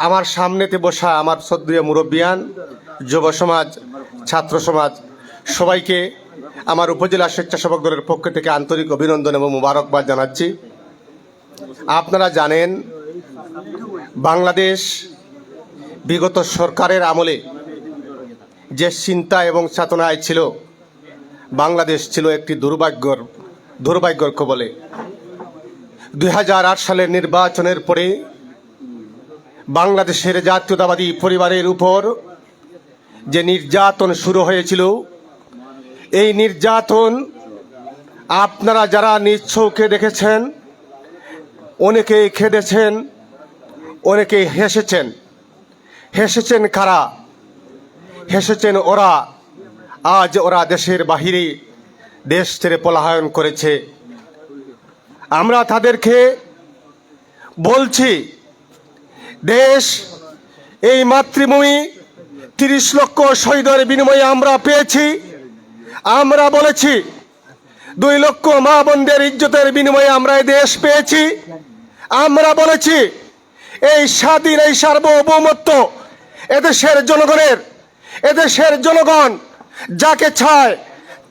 আমার সামনেতে বসা আমার শ্রদ্ধেয় মুরব্বিয়ান, যুব সমাজ, ছাত্র সমাজ, সবাইকে আমার উপজেলা স্বেচ্ছাসেবক দলের পক্ষ থেকে আন্তরিক অভিনন্দন এবং মুবারকবাদ জানাচ্ছি। আপনারা জানেন বাংলাদেশ বিগত সরকারের আমলে যে চিন্তা এবং চেতনায় ছিল, বাংলাদেশ ছিল একটি দুর্ভাগ্যর কবলে। 2008 সালের নির্বাচনের পরে বাংলাদেশের জাতীয়তাবাদী পরিবারের উপর যে নির্যাতন শুরু হয়েছিল, এই নির্যাতন আপনারা যারা নিজ চোখে দেখেছেন, অনেকেই খেদেছেন, অনেকেই হেসেছেন। হেসেছেন কারা? হেসেছেন ওরা, আজ ওরা দেশের বাহিরে দেশ ছেড়ে পলায়ন করেছে। আমরা তাদেরকে বলছি, দেশ, এই মাতৃভূমি 30 লক্ষ শহীদের বিনিময়ে আমরা পেয়েছি। আমরা বলেছি 2 লক্ষ মা বোনদের ইজ্জতের বিনিময়ে আমরা এই দেশ পেয়েছি। আমরা বলেছি এই স্বাধীন, এই সার্বভৌমত্ব এদেশের জনগণের। এদেশের জনগণ যাকে চায়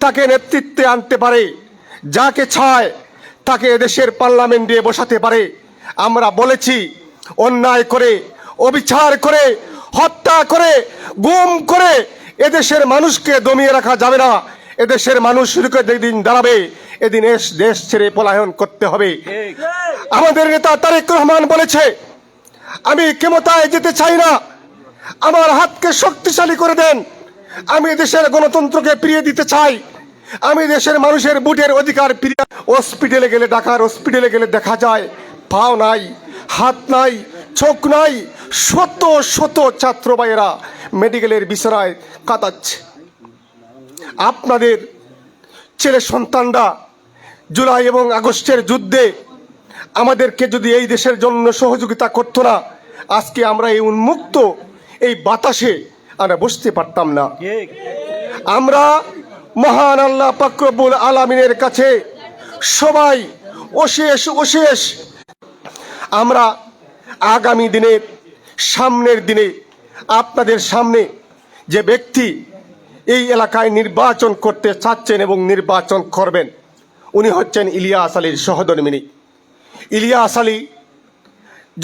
তাকে নেতৃত্বে আনতে পারে, যাকে চায় তাকে এদেশের পার্লামেন্টে বসাতে পারে। আমরা বলেছি অন্যায় করে, অবিচার করে, হত্যা করে, গুম করে এদেশের মানুষকে দমিয়ে রাখা যাবে না। এদেশের মানুষ যেদিন দাঁড়াবে, এদিন দেশ ছেড়ে পলায়ন করতে হবে। আমাদের নেতা তারেক রহমান বলেছে, আমি ক্ষমতায় যেতে চাই না, আমার হাতকে শক্তিশালী করে দেন। আমি দেশের গণতন্ত্রকে ফিরিয়ে দিতে চাই। আমি দেশের মানুষের ভোটের অধিকার ফিরিয়ে। হসপিটালে গেলে, ঢাকার হসপিটালে গেলে দেখা যায় পাও নাই, হাত নাই, চোখ নাই। শত শত ছাত্র ভাইয়েরা মেডিকেলের বিছানায় কাটাচ্ছে। আপনাদের ছেলে সন্তানরা জুলাই এবং আগস্টের যুদ্ধে আমাদেরকে যদি এই দেশের জন্য সহযোগিতা করতো না, আজকে আমরা এই উন্মুক্ত এই বাতাসে আমরা বসতে পারতাম না। আমরা মহান আল্লাহ পাক রব্বুল আলামিনের কাছে সবাই অশেষ আমরা আগামী দিনে, সামনের দিনে আপনাদের সামনে যে ব্যক্তি এই এলাকায় নির্বাচন করতে চাচ্ছেন এবং নির্বাচন করবেন, উনি হচ্ছেন ইলিয়াস আলীর সহধর্মিণী। ইলিয়াস আলী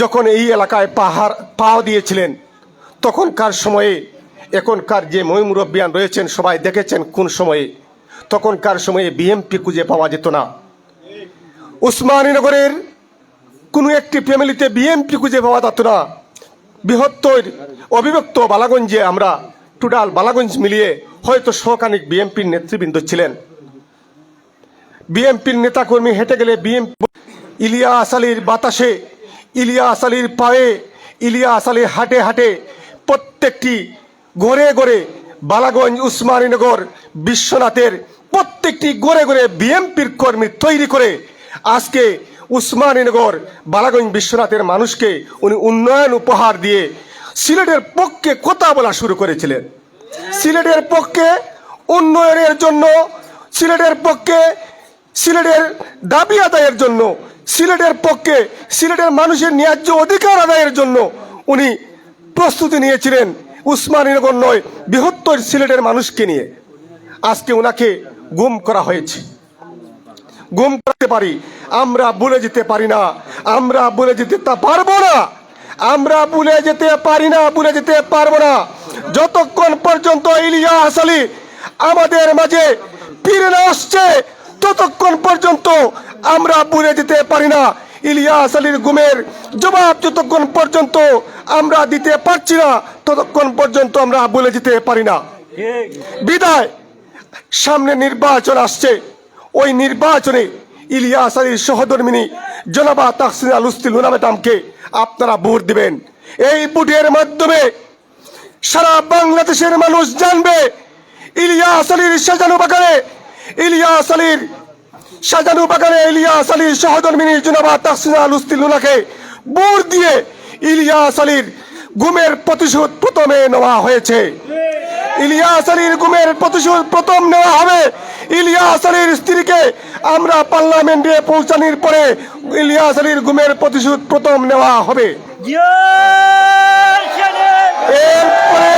যখন এই এলাকায় পা দিয়েছিলেন, তখনকার সময়ে, এখনকার যে মুরব্বিয়ান রয়েছেন সবাই দেখেছেন কোন সময়ে, তখনকার সময়ে বিএমপি খুঁজে পাওয়া যেত না। উসমানীনগরের কোনো একটি ফ্যামিলিতে বিএমপি খুঁজে পাওয়া যেত না। বৃহত্তর অবিভক্ত বালাগঞ্জে আমরা টুডাল বালাগঞ্জ মিলিয়ে হয়তো শখানিক বিএনপির নেতৃবৃন্দ ছিলেন। বিএনপির নেতাকর্মী হেঁটে গেলে বিএনপি ইলিয়াস আলীর বাতাসে, ইলিয়াস আলীর পায়ে, ইলিয়াস আলীর হাটে হাটে প্রত্যেকটি গড়ে গড়ে বালাগঞ্জ, উসমানীনগর, বিশ্বনাথের প্রত্যেকটি গড়ে গড়ে বিএনপির কর্মী তৈরি করে আজকে উসমানীনগর, বালাগঞ্জ, বিশ্বনাথের মানুষকে উনি উন্নয়ন উপহার দিয়ে সিলেটের পক্ষে কথা বলা শুরু করেছিলেন। সিলেটের পক্ষে উন্নয়নের জন্য, সিলেটের পক্ষে সিলেটের দাবি আদায়ের জন্য, সিলেটের পক্ষে সিলেটের মানুষের ন্যায্য অধিকার আদায়ের জন্য উনি প্রস্তুতি নিয়েছিলেন, উসমানীনগর নয় বৃহত্তর সিলেটের মানুষকে নিয়ে। আজকে ওনাকে গুম করা হয়েছে। গুম করতে পারি, আমরা ভুলে যেতে পারি না, আমরা ভুলে যেতে পারবো না, আমরা ভুলে যেতে পারি না, ভুলে যেতে পারবো না যতক্ষণ পর্যন্ত ইলিয়াস আলী আমাদের মাঝে ফিরে না আসছে, ততক্ষণ পর্যন্ত আমরা ভুলে যেতে পারি না। ইলিয়াস আলীর গুমের জবাব যতক্ষণ পর্যন্ত আমরা দিতে পারছি না, ততক্ষণ পর্যন্ত আমরা ভুলে যেতে পারি না। বিদায়, সামনে নির্বাচন আসছে, ওই নির্বাচনে ইলিয়াস আলীর সহধর্মিনী জনাবা তাহসিনা লুস্তি লুনা ম্যাডামকে আপনারা ভোট দিবেন। এই ভোটের মাধ্যমে সারা বাংলাদেশের মানুষ জানবে ইলিয়াস আলীর সাজানো বাগানে, ইলিয়াস আলীর সাজানো বাগানে ইলিয়াস আলীর সহধর্মিনী জনাবা তাহসিনা লুস্তি লুনাকে ভোট দিয়ে ইলিয়াস আলীর গুমের প্রতিশোধ প্রথমে নেওয়া হয়েছে। ইলিয়াস আলীর গুমের প্রতিশোধ প্রথম নেওয়া হবে। ইলিয়াস আলীর স্ত্রীকে আমরা পার্লামেন্টে পৌঁছানোর পরে ইলিয়াস আলীর গুমের প্রতিশোধ প্রথম নেওয়া হবে। এরপরে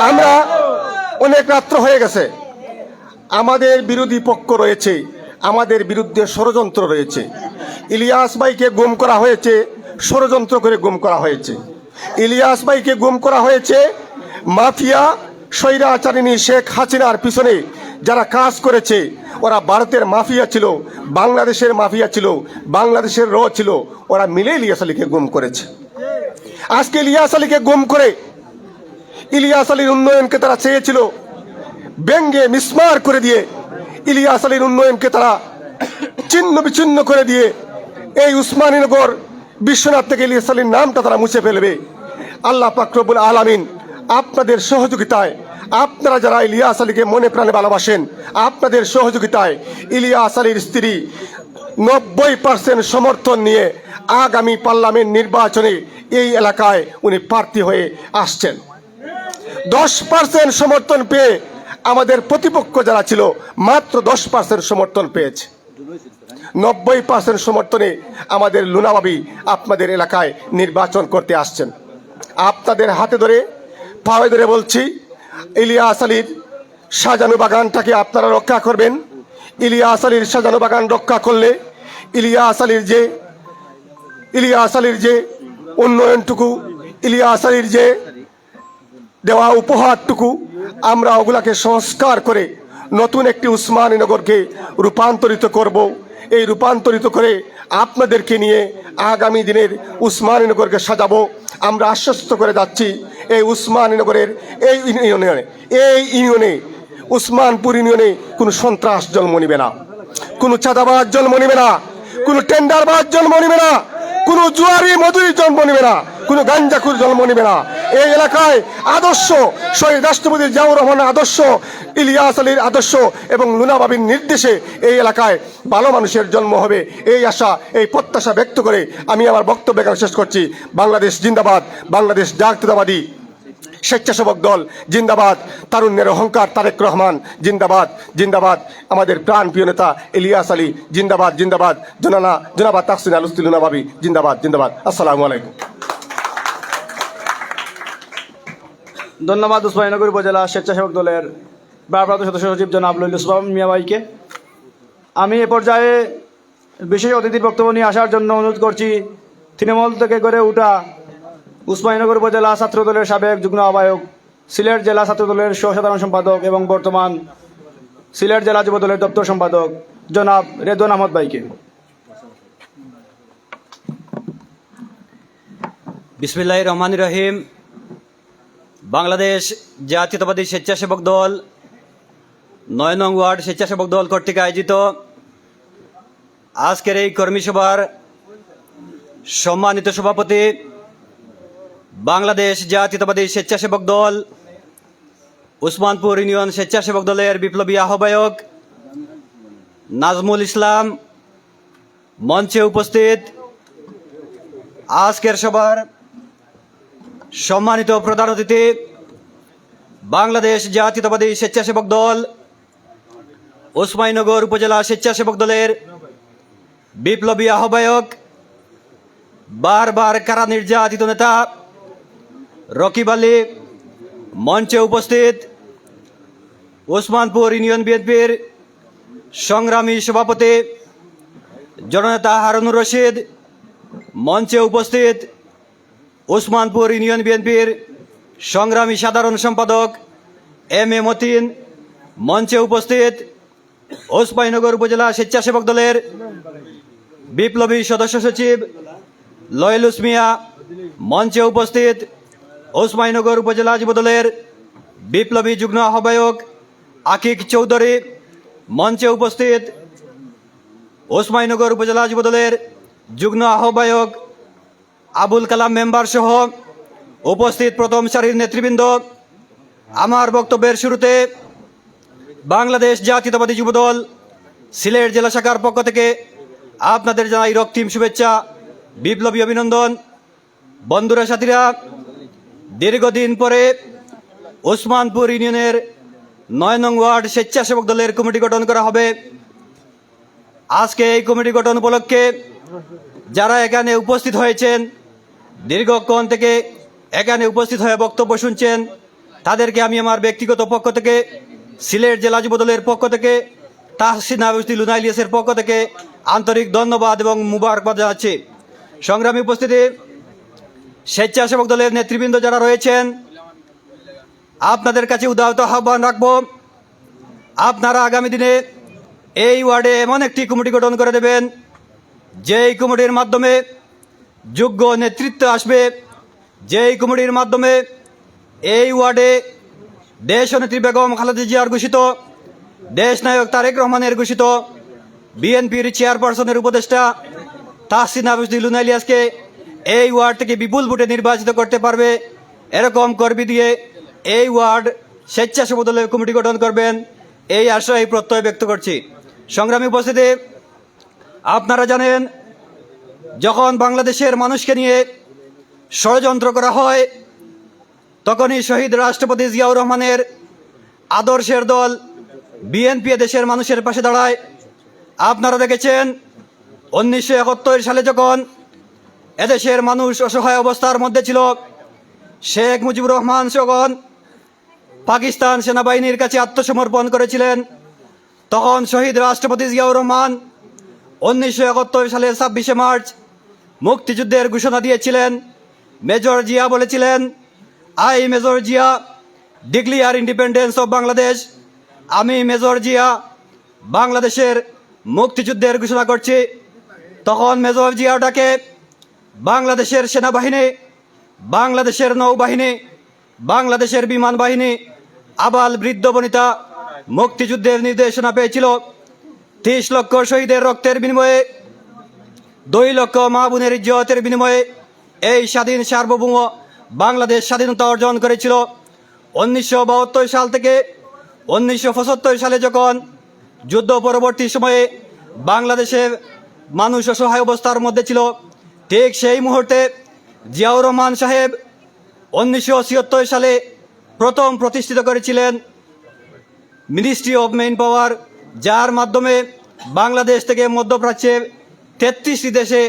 আমরা অনেক রাত্র হয়ে গেছে, আমাদের বিরোধী পক্ষ রয়েছে, আমাদের বিরুদ্ধে ষড়যন্ত্র রয়েছে। ইলিয়াস ভাইকে গুম করা হয়েছে, ষড়যন্ত্র করে গুম করা হয়েছে। ইলিয়াস ভাইকে গুম করা হয়েছে মাফিয়া স্বৈরাচারিণী শেখ হাসিনার পিছনে যারা কাজ করেছে, ওরা ভারতের মাফিয়া ছিল, বাংলাদেশের মাফিয়া ছিল, বাংলাদেশের র ছিল, ওরা মিলে ইলিয়াস আলীকে গুম করেছে। আজকে ইলিয়াস আলীকে গুম করে ইলিয়াস আলীর উন্নয়নকে তারা চেয়েছিল ব্যঙ্গে মিসমার করে দিয়ে, ইলিয়াস আলীর উন্নয়নকে তারা ছিন্ন বিচ্ছিন্ন করে দিয়ে এই উসমানীনগর, বিশ্বনাথ থেকে ইলিয়াস আলীর নামটা তারা মুছে ফেলবে। আল্লাহ পাক রব্বুল আলামিন আপনাদের সহযোগিতায়, আপনারা যারা ইলিয়াস আলীকে মনে প্রাণে ভালোবাসেন, আপনাদের সহযোগিতায় ইলিয়াস আলীর স্ত্রী 90% সমর্থন নিয়ে আগামী পার্লামেন্ট নির্বাচনে এই এলাকায় উনি প্রার্থী হয়ে আসছেন। 10% সমর্থন পেয়ে আমাদের প্রতিপক্ষ যারা ছিল মাত্র 10% সমর্থন পেয়েছে। 90% সমর্থনে আমাদের লুনাবাবি আপনাদের এলাকায় নির্বাচন করতে আসছেন। আপনাদের হাতে ধরে পায়ে ধরে বলছি, ইলিয়াস আলীর সাজানো বাগানটাকে আপনারা রক্ষা করবেন। ইলিয়াস আলীর সাজানো বাগান রক্ষা করলে ইলিয়াস আলীর যে উন্নয়নটুকু, ইলিয়াস আলীর যে দেওয়া উপহারটুকু, আমরা ওগুলাকে সংস্কার করে নতুন একটি উসমানীনগরকে রূপান্তরিত করব। এই রূপান্তরিত করে আপনাদেরকে নিয়ে আগামী দিনের উসমানীনগরকে সাজাবো। আমরা আশ্বস্ত করে যাচ্ছি, এই উসমানীনগরের এই ইউনিয়নে উসমানপুর ইউনিয়নে কোনো সন্ত্রাস জন্ম নিবে না, কোনো চাঁদাবাজ জন্ম নিবে না, কোনো টেন্ডারবাজ জন্ম নিবে না, কোনো জুয়ারি মজুরি জন্ম নিবে না, কোনো গাঞ্জাখুর জন্ম নিবে না। এই এলাকায় আদর্শ শহীদ রাষ্ট্রপতি জিয়াউর রহমানের আদর্শ, ইলিয়াস আলীর আদর্শ এবং লুনাবাবির নির্দেশে এই এলাকায় ভালো মানুষের জন্ম হবে, এই আশা, এই প্রত্যাশা ব্যক্ত করে আমি আমার বক্তব্য এখানে শেষ করছি। বাংলাদেশ জিন্দাবাদ, বাংলাদেশ জাতীয়তাবাদী স্বেচ্ছাসেবক দল জিন্দাবাদ, তারুণ্যের অহংকার তারেক রহমান জিন্দাবাদ, জিন্দাবাদ আমাদের প্রাণ প্রিয় নেতা ইলিয়াস আলী জিন্দাবাদ, জিন্দাবাদ জনাবা তাহসিনা লুস্তি লুনাবাবি জিন্দাবাদ, জিন্দাবাদ। আসসালামু আলাইকুম। ধন্যবাদ উসমানীনগর উপজেলা স্বেচ্ছাসেবক দলের ভারপ্রাপ্ত সদস্য সচিব জনাব লুৎফুজ্জামান মিয়া ভাইকে। আমি এ পর্যায়ে বিশেষ অতিথির বক্তব্য নিয়ে আসার জন্য অনুরোধ করছি তৃণমূল থেকে গড়ে ওঠা উসমানীনগর উপজেলা ছাত্রদলের সাবেক যুগ্ম আহ্বায়ক, সিলেট জেলা ছাত্রদলের সহসাধারণ সম্পাদক এবং বর্তমান সিলেট জেলা যুবদলের দপ্তর সম্পাদক জনাব রেদওয়ান আহমদ ভাইকে। বিসমিল্লাহির রহমানির রহিম। বাংলাদেশ জাতীয়তাবাদী স্বেচ্ছাসেবক দল ৯ নং ওয়ার্ড স্বেচ্ছাসেবক দল কর্তৃক আয়োজিত আজকের এই কর্মী সভার সম্মানিত সভাপতি, বাংলাদেশ জাতীয়তাবাদী স্বেচ্ছাসেবক দল উসমানপুর ইউনিয়ন স্বেচ্ছাসেবক দলের বিপ্লবী আহ্বায়ক নাজমুল ইসলাম, মঞ্চে উপস্থিত আজকের সভার সম্মানিত প্রধান অতিথি, বাংলাদেশ জাতীয়তাবাদী স্বেচ্ছাসেবক দল উসমানীনগর উপজেলা স্বেচ্ছাসেবক দলের বিপ্লবী আহ্বায়ক, বারবার কারা নির্যাতিত নেতা রকিব আলী, মঞ্চে উপস্থিত ওসমানপুর ইউনিয়ন বিএনপির সংগ্রামী সভাপতি জননেতা হারুনুর রশিদ, মঞ্চে উপস্থিত ওসমানপুর ইউনিয়ন বিএনপির সংগ্রামী সাধারণ সম্পাদক এম এ মতিন, মঞ্চে উপস্থিত ওসমানীনগর উপজেলা স্বেচ্ছাসেবক দলের বিপ্লবী সদস্য সচিব লয়েলুস মিয়া, মঞ্চে উপস্থিত ওসমানীনগর উপজেলা যুবদলের বিপ্লবী যুগ্ম আহ্বায়ক আকিক চৌধুরী, মঞ্চে উপস্থিত ওসমানীনগর উপজেলা যুবদলের যুগ্ম আহ্বায়ক আবুল কালাম মেম্বার সহ উপস্থিত প্রথম সারির নেতৃবৃন্দ। আমার বক্তব্যের শুরুতে বাংলাদেশ জাতীয়তাবাদী যুবদল সিলেট জেলা শাখার পক্ষ থেকে আপনাদের জানাই রক্তিম শুভেচ্ছা, বিপ্লবী অভিনন্দন। বন্ধুরা, সাথীরা, দীর্ঘদিন পরে ওসমানপুর ইউনিয়নের ৯ নং ওয়ার্ড স্বেচ্ছাসেবক দলের কমিটি গঠন করা হবে। আজকে এই কমিটি গঠন উপলক্ষে যারা এখানে উপস্থিত হয়েছেন, দীর্ঘক্ষণ থেকে এখানে উপস্থিত হয়ে বক্তব্য শুনছেন, তাদেরকে আমি আমার ব্যক্তিগত পক্ষ থেকে, সিলেট জেলা যুবদলের পক্ষ থেকে, তাহসিন আবুস্তি লুনা ইলিয়াসের পক্ষ থেকে আন্তরিক ধন্যবাদ এবং মুবারকবাদ জানাচ্ছি। সংগ্রামী উপস্থিতি, স্বেচ্ছাসেবক দলের নেতৃবৃন্দ যারা রয়েছেন, আপনাদের কাছে উদাহরণ আহ্বান রাখব, আপনারা আগামী দিনে এই ওয়ার্ডে এমন একটি কমিটি গঠন করে দেবেন যেই কমিটির মাধ্যমে যোগ্য নেতৃত্ব আসবে, যেই কমিটির মাধ্যমে এই ওয়ার্ডে দেশনেত্রী বেগম খালেদা জিয়ার ঘোষিত, দেশনায়ক তারেক রহমানের ঘোষিত, বিএনপির চেয়ারপারসনের উপদেষ্টা তাহসিন আবুস্তি লুনা ইলিয়াসকে এই ওয়ার্ড থেকে বিপুল ভোটে নির্বাচিত করতে পারবে, এরকম কর্মী দিয়ে এই ওয়ার্ড স্বেচ্ছাসেবক দলের কমিটি গঠন করবেন, এই আশায় প্রত্যয় ব্যক্ত করছি। সংগ্রামী উপস্থিতি, আপনারা জানেন যখন বাংলাদেশের মানুষকে নিয়ে ষড়যন্ত্র করা হয়, তখনই শহীদ রাষ্ট্রপতি জিয়াউর রহমানের আদর্শের দল বিএনপি দেশের মানুষের পাশে দাঁড়ায়। আপনারা দেখেছেন 1971 সালে যখন এদেশের মানুষ অসহায় অবস্থার মধ্যে ছিল, শেখ মুজিবুর রহমান যখন পাকিস্তান সেনাবাহিনীর কাছে আত্মসমর্পণ করেছিলেন, তখন শহীদ রাষ্ট্রপতি জিয়াউর রহমান 1971 সালের 26শে মার্চ মুক্তিযুদ্ধের ঘোষণা দিয়েছিলেন। মেজর জিয়া বলেছিলেন, I major Zia declare independence of Bangladesh, আমি মেজর জিয়া বাংলাদেশের মুক্তিযুদ্ধের ঘোষণা করছি। তখন মেজর জিয়াটাকে বাংলাদেশের সেনাবাহিনী, বাংলাদেশের নৌবাহিনী, বাংলাদেশের বিমান বাহিনী, আবাল বৃদ্ধ বনিতা মুক্তিযুদ্ধের নির্দেশনা পেয়েছিল। 30 লক্ষ শহীদের রক্তের বিনিময়ে, 2 লক্ষ মা বোনের ইজ্জতের বিনিময়ে এই স্বাধীন সার্বভৌম বাংলাদেশ স্বাধীনতা অর্জন করেছিল। 1972 সাল থেকে 1975 সালে যখন যুদ্ধ পরবর্তী সময়ে বাংলাদেশের মানুষ অসহায় অবস্থার মধ্যে ছিল, ঠিক সেই মুহূর্তে জিয়াউর রহমান সাহেব 1976 সালে প্রথম প্রতিষ্ঠিত করেছিলেন মিনিস্ট্রি অফ মেইন পাওয়ার, যার মাধ্যমে বাংলাদেশ থেকে মধ্যপ্রাচ্যের 33টি দেশে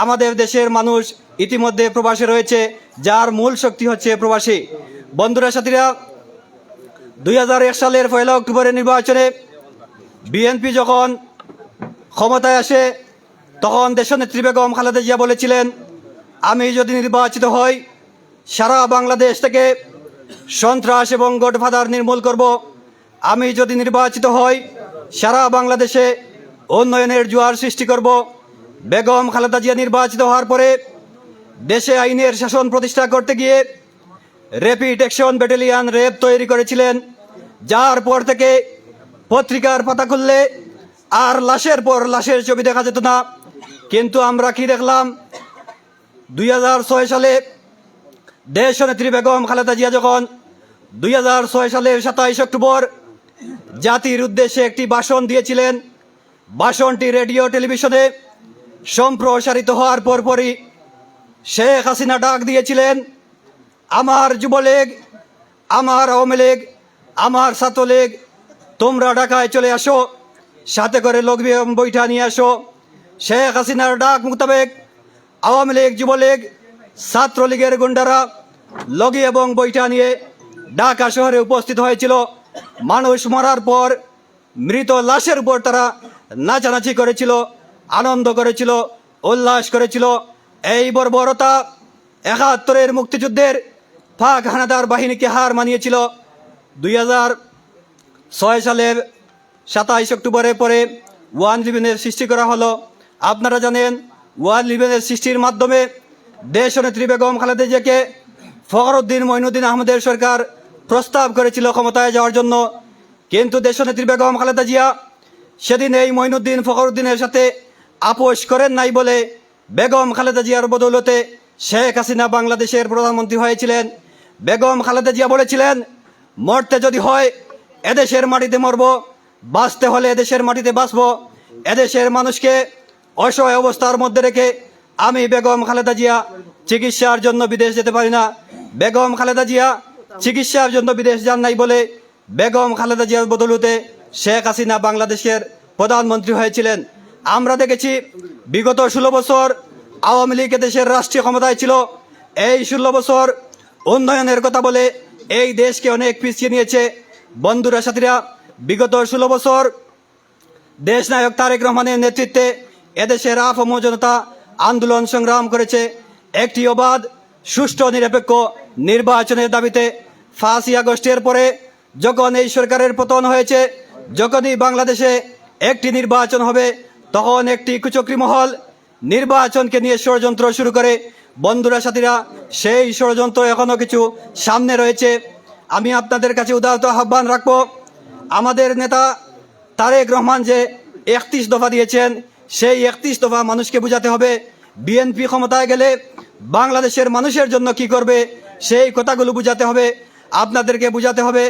আমাদের দেশের মানুষ ইতিমধ্যে প্রবাসে রয়েছে, যার মূল শক্তি হচ্ছে প্রবাসী। বন্ধুরা, সাথীরা, 2001 সালের 1 অক্টোবরের নির্বাচনে বিএনপি যখন ক্ষমতায় আসে, তখন দেশনেত্রী বেগম খালেদা জিয়া বলেছিলেন, আমি যদি নির্বাচিত হই সারা বাংলাদেশ থেকে সন্ত্রাস এবং গডফাদার নির্মূল করব। আমি যদি নির্বাচিত হই সারা বাংলাদেশে উন্নয়নের জোয়ার সৃষ্টি করব। বেগম খালেদা জিয়া নির্বাচিত হওয়ার পরে দেশে আইনের শাসন প্রতিষ্ঠা করতে গিয়ে র্যাপিড অ্যাকশন ব্যাটালিয়ন র্যাব তৈরি করেছিলেন, যার পর থেকে পত্রিকার পাতা খুললে আর লাশের পর লাশের ছবি দেখা যেত না। কিন্তু আমরা কি দেখলাম, 2006 সালে দেশনেত্রী বেগম খালেদা জিয়া যখন 2006 সালের 27 অক্টোবর জাতির উদ্দেশ্যে একটি ভাষণ দিয়েছিলেন, ভাষণটি রেডিও টেলিভিশনে সম্প্রসারিত হওয়ার পরপরই শেখ হাসিনা ডাক দিয়েছিলেন, আমার যুবলীগ, আমার আওয়ামী লীগ, আমার ছাত্রলীগ, তোমরা ঢাকায় চলে আসো, সাথে করে লগবি এবং বৈঠা নিয়ে আসো। শেখ হাসিনার ডাক মোতাবেক আওয়ামী লীগ, যুবলীগ, ছাত্রলীগের গুন্ডারা লগি এবং বৈঠা নিয়ে ঢাকা শহরে উপস্থিত হয়েছিল। মানুষ মরার পর মৃত লাশের উপর তারা নাচানাচি করেছিল, আনন্দ করেছিল, উল্লাস করেছিল। এই বর্বরতা 71-এর মুক্তিযুদ্ধের পাক হানাদার বাহিনীকে হার মানিয়েছিল। 2006 সালের 27 অক্টোবরের পরে ওয়ান ইলেভেনের সৃষ্টি করা হলো। আপনারা জানেন, ওয়ান ইলেভেনের সৃষ্টির মাধ্যমে দেশনেত্রী বেগম খালেদা জিয়াকে ফখরুদ্দিন মঈনুদ্দিন আহমেদের সরকার প্রস্তাব করেছিল ক্ষমতায় যাওয়ার জন্য। কিন্তু দেশনেত্রী বেগম খালেদা জিয়া সেদিন এই মঈনুদ্দিন ফখরুদ্দিনের সাথে আপোষ করেন নাই বলে বেগম খালেদা জিয়ার বদৌলতে শেখ হাসিনা বাংলাদেশের প্রধানমন্ত্রী হয়েছিলেন। বেগম খালেদা জিয়া বলেছিলেন, মরতে যদি হয় এদেশের মাটিতে মরব, বাঁচতে হলে এদেশের মাটিতে বাঁচব। এদেশের মানুষকে অসহায় অবস্থার মধ্যে রেখে আমি বেগম খালেদা জিয়া চিকিৎসার জন্য বিদেশ যেতে পারি না। বেগম খালেদা জিয়া চিকিৎসার জন্য বিদেশ যান নাই বলে বেগম খালেদা জিয়ার বদৌলতে শেখ হাসিনা বাংলাদেশের প্রধানমন্ত্রী হয়েছিলেন। আমরা দেখেছি বিগত 16 বছর আওয়ামী লীগ দেশের রাষ্ট্রীয় ক্ষমতায় ছিল। এই 16 বছর উন্নয়নের কথা বলে এই দেশকে অনেক পিছিয়ে নিয়েছে। বন্ধুরা, সাথীরা, বিগত 16 বছর দেশনায়ক তারেক রহমানের নেতৃত্বে এদেশের আফম জনতা আন্দোলন সংগ্রাম করেছে একটি অবাধ, সুষ্ঠু, নিরপেক্ষ নির্বাচনের দাবিতে। 5ই আগস্টের পরে যখন এই সরকারের পতন হয়েছে, যখনই বাংলাদেশে একটি নির্বাচন হবে, তখন একটি কুচক্রী মহল নির্বাচনকে নিয়ে ষড়যন্ত্র শুরু করে। বন্ধুরা, সাথীরা, সেই ষড়যন্ত্র এখনো কিছু সামনে রয়েছে। আমি আপনাদের কাছে উদারত আহ্বান রাখবো, আমাদের নেতা তারেক রহমান যে 31 দফা দিয়েছেন, সেই 31 দফা মানুষকে বোঝাতে হবে। বিএনপি ক্ষমতায় গেলে বাংলাদেশের মানুষের জন্য কি করবে, সেই কথাগুলো বোঝাতে হবে। আপনাদেরকে বোঝাতে হবে,